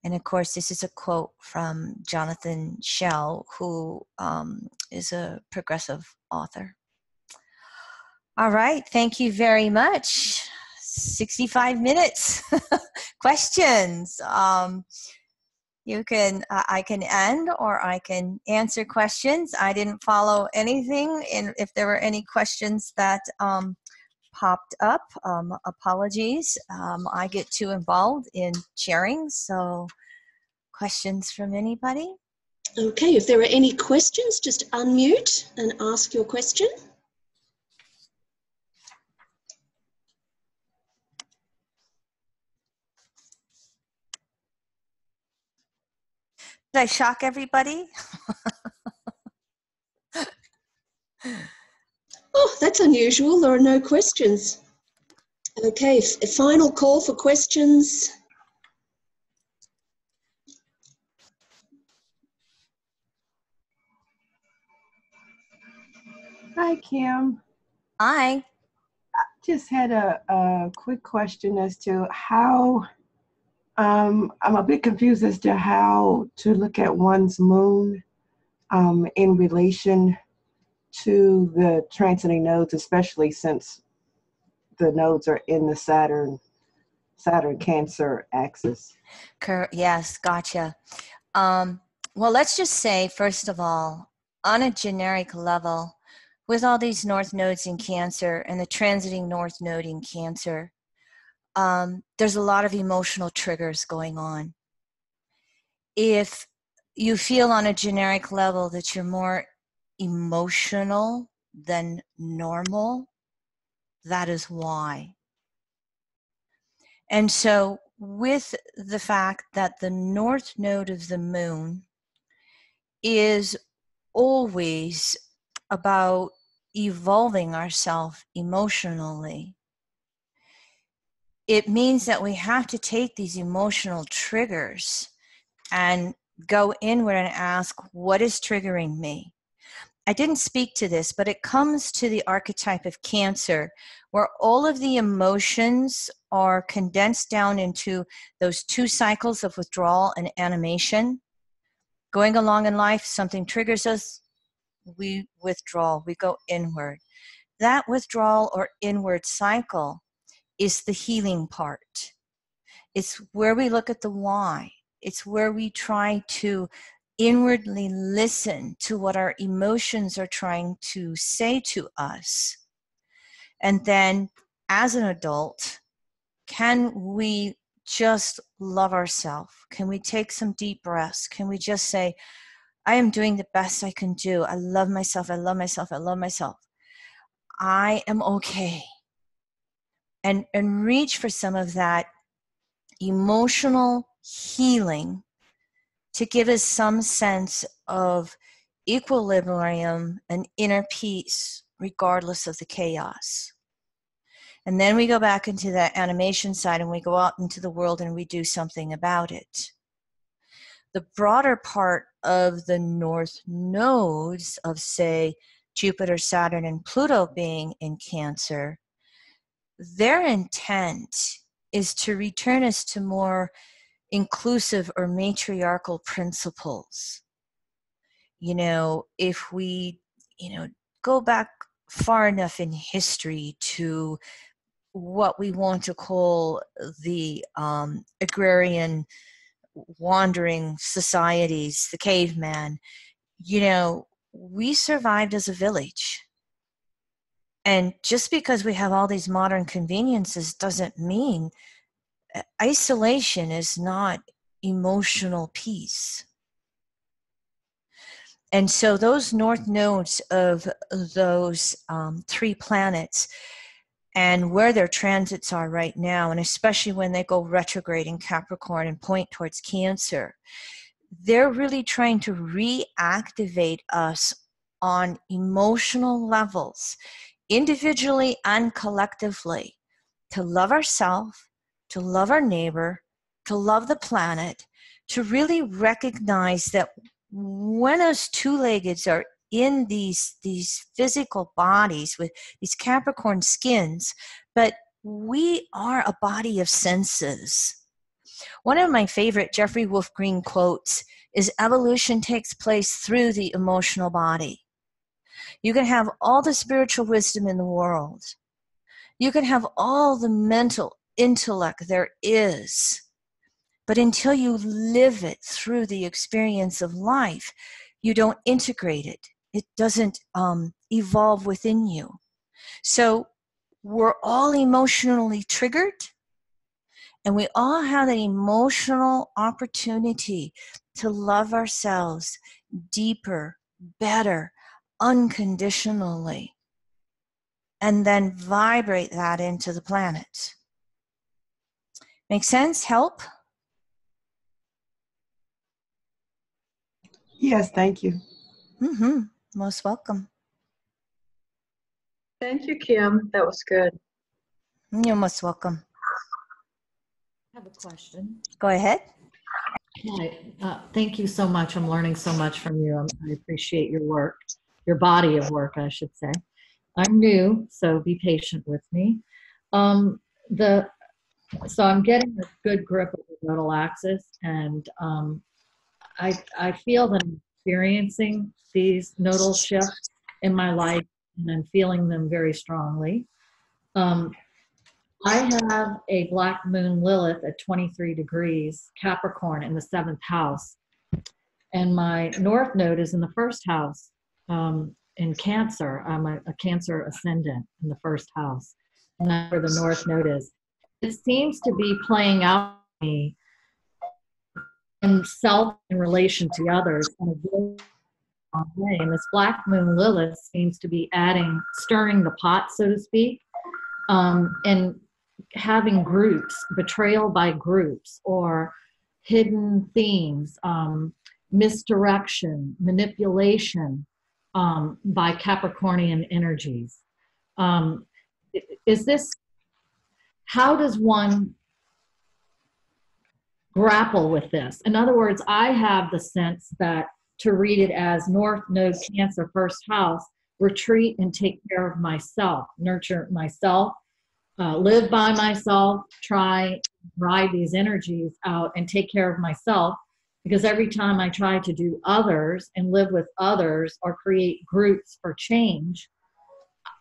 And of course, this is a quote from Jonathan Shell, who is a progressive author. All right, thank you very much. 65 minutes. Questions. You can, I can end or I can answer questions. I didn't follow anything, and if there were any questions that popped up, apologies. I get too involved in sharing, so questions from anybody? Okay, if there are any questions, just unmute and ask your question. Did I shock everybody? Oh, that's unusual. There are no questions. Okay, a final call for questions. Hi, Kim. Hi. Just had a quick question as to how, I'm a bit confused as to how to look at one's moon in relation to the transiting nodes, especially since the nodes are in the Saturn Cancer axis. Yes, gotcha. Well, let's just say, first of all, on a generic level, with all these north nodes in Cancer and the transiting north node in Cancer, there's a lot of emotional triggers going on. If you feel on a generic level that you're more emotional than normal, that is why. And so with the fact that the north node of the moon is always about evolving ourselves emotionally, it means that we have to take these emotional triggers and go inward and ask, what is triggering me? I didn't speak to this, but it comes to the archetype of Cancer, where all of the emotions are condensed down into those 2 cycles of withdrawal and animation. Going along in life, something triggers us, we withdraw, we go inward. That withdrawal or inward cycle is the healing part. It's where we look at the why. It's where we try to inwardly listen to what our emotions are trying to say to us. And then as an adult, can we just love ourselves? Can we take some deep breaths? Can we just say, I am doing the best I can do. I love myself. I love myself. I love myself. I am okay. And reach for some of that emotional healing to give us some sense of equilibrium and inner peace, regardless of the chaos. And then we go back into that animation side and we go out into the world and we do something about it. The broader part of the north nodes of, say, Jupiter, Saturn, and Pluto being in Cancer, their intent is to return us to more inclusive or matriarchal principles. You know, if we, go back far enough in history to what we want to call the agrarian wandering societies, the caveman, we survived as a village. And just because we have all these modern conveniences doesn't mean isolation is not emotional peace. And so those north nodes of those 3 planets and where their transits are right now, and especially when they go retrograde in Capricorn and point towards Cancer, they're really trying to reactivate us on emotional levels, individually and collectively, to love ourselves, to love our neighbor, to love the planet, to really recognize that when us two-leggeds are in these physical bodies with these Capricorn skins, but we are a body of senses. One of my favorite Jeffrey Wolf Green quotes is, evolution takes place through the emotional body. You can have all the spiritual wisdom in the world. You can have all the mental intellect there is. But until you live it through the experience of life, you don't integrate it. It doesn't evolve within you. So we're all emotionally triggered, and we all have an emotional opportunity to love ourselves deeper, better, unconditionally, and then vibrate that into the planet. Make sense? Help? Yes, thank you. Most welcome. Thank you, Kim. That was good. You're most welcome. I have a question. Go ahead. Hi. Thank you so much. I'm learning so much from you. I appreciate your work, your body of work, I should say. I'm new, so be patient with me. So I'm getting a good grip of the nodal axis, and I feel that I'm experiencing these nodal shifts in my life, and I'm feeling them very strongly. I have a black moon Lilith at 23 degrees Capricorn in the 7th house. And my north node is in the 1st house in Cancer. I'm a Cancer ascendant in the 1st house. And that's where the north node is. It seems to be playing out for me in self in relation to others in a very strong way. And this black moon Lilith seems to be stirring the pot, so to speak, and having groups, betrayal by groups, or hidden themes, misdirection, manipulation by Capricornian energies. How does one grapple with this? In other words, I have the sense that to read it as North Node Cancer, 1st house, retreat and take care of myself, nurture myself, live by myself, try ride these energies out and take care of myself, because every time I try to do others and live with others or create groups for change,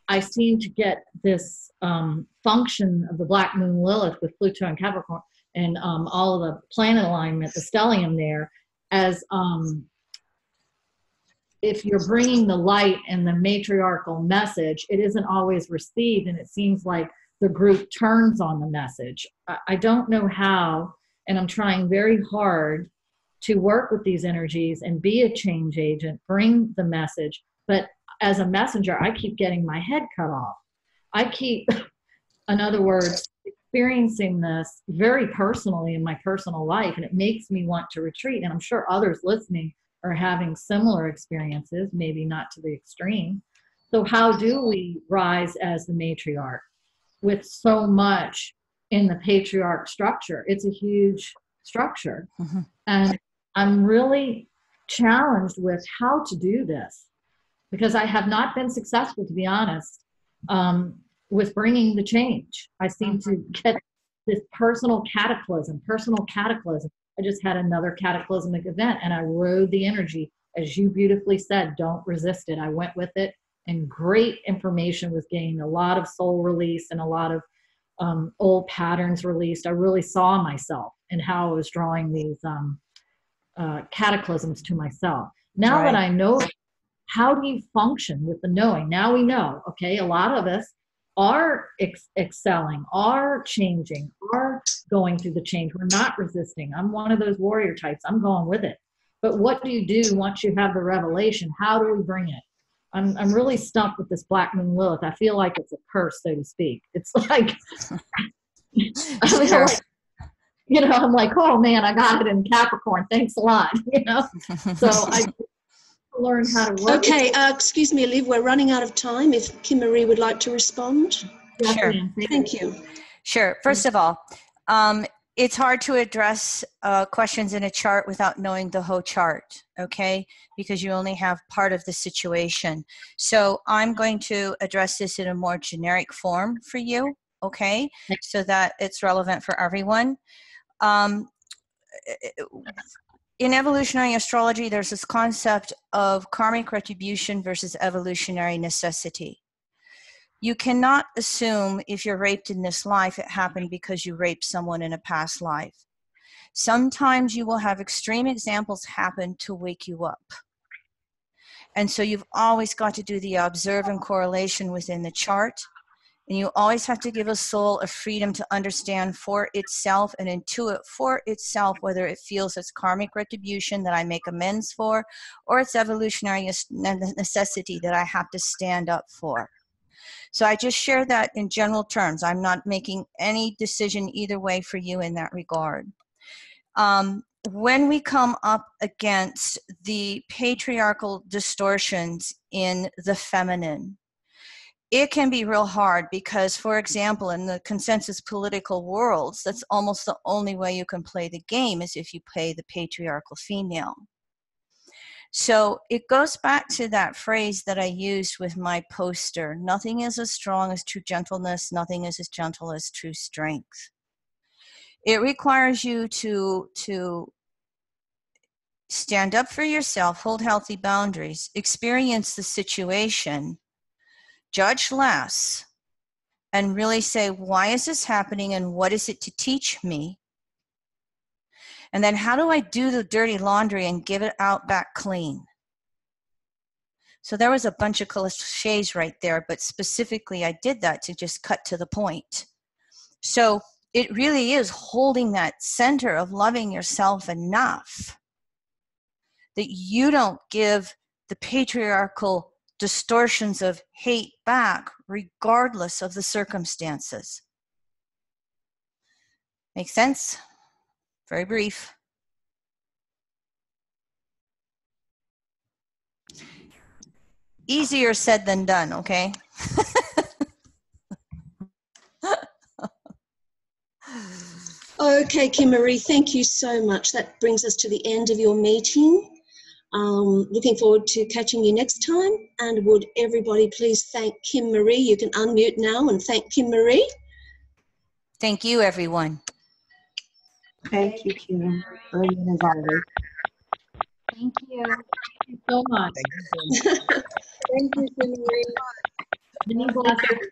I seem to get this function of the black moon Lilith with Pluto and Capricorn and all of the planet alignment, the stellium there, as if you're bringing the light and the matriarchal message, it isn't always received, and it seems like the group turns on the message. I don't know how, and I'm trying very hard to work with these energies and be a change agent, bring the message. But as a messenger, I keep getting my head cut off. I keep, in other words, experiencing this very personally in my personal life, and it makes me want to retreat. And I'm sure others listening are having similar experiences, maybe not to the extreme. So how do we rise as the matriarch with so much in the patriarch structure? It's a huge structure. Mm-hmm. And I'm really challenged with how to do this, because I have not been successful, to be honest, with bringing the change. I seem to get this personal cataclysm. I just had another cataclysmic event, and I rode the energy. As you beautifully said, don't resist it. I went with it, and great information was gained, a lot of soul release and a lot of old patterns released. I really saw myself and how I was drawing these cataclysms to myself. Now that I know, how do you function with the knowing? Now we know, okay, a lot of us are excelling, are changing, are going through the change. We're not resisting. I'm one of those warrior types. I'm going with it. But what do you do once you have the revelation? How do we bring it? I'm really stumped with this Black Moon Lilith. I feel like it's a curse, so to speak. It's like, I'm like, oh man, I got it in Capricorn. Thanks a lot. So I learn how to work. Okay, excuse me, Liv, we're running out of time. If Kim Marie would like to respond. Sure. Thank you. Sure. First of all, it's hard to address questions in a chart without knowing the whole chart, okay? Because you only have part of the situation. So I'm going to address this in a more generic form for you, okay? So that it's relevant for everyone. In evolutionary astrology, there's this concept of karmic retribution versus evolutionary necessity. You cannot assume if you're raped in this life, it happened because you raped someone in a past life. Sometimes you will have extreme examples happen to wake you up. And so you've always got to do the observe and correlation within the chart. And you always have to give a soul a freedom to understand for itself and intuit for itself whether it feels it's karmic retribution that I make amends for, or it's evolutionary necessity that I have to stand up for. So I just share that in general terms. I'm not making any decision either way for you in that regard. When we come up against the patriarchal distortions in the feminine, it can be real hard because, for example, in the consensus political worlds, that's almost the only way you can play the game is if you play the patriarchal female. So it goes back to that phrase that I used with my poster. Nothing is as strong as true gentleness. Nothing is as gentle as true strength. It requires you to stand up for yourself, hold healthy boundaries, experience the situation, judge less, and really say, why is this happening and what is it to teach me? And then how do I do the dirty laundry and give it out back clean? So there was a bunch of cliches right there, but specifically I did that to just cut to the point. So it really is holding that center of loving yourself enough that you don't give the patriarchal distortions of hate back regardless of the circumstances. Make sense? Very brief. Easier said than done, okay? Okay, Kim Marie, thank you so much. That brings us to the end of your meeting. Looking forward to catching you next time. And would everybody please thank Kim Marie? You can unmute now and thank Kim Marie. Thank you, everyone. Thank you, Kim. Brilliant as always. Thank you. Thank you so much. Thank you, Kim Marie. Many blessings.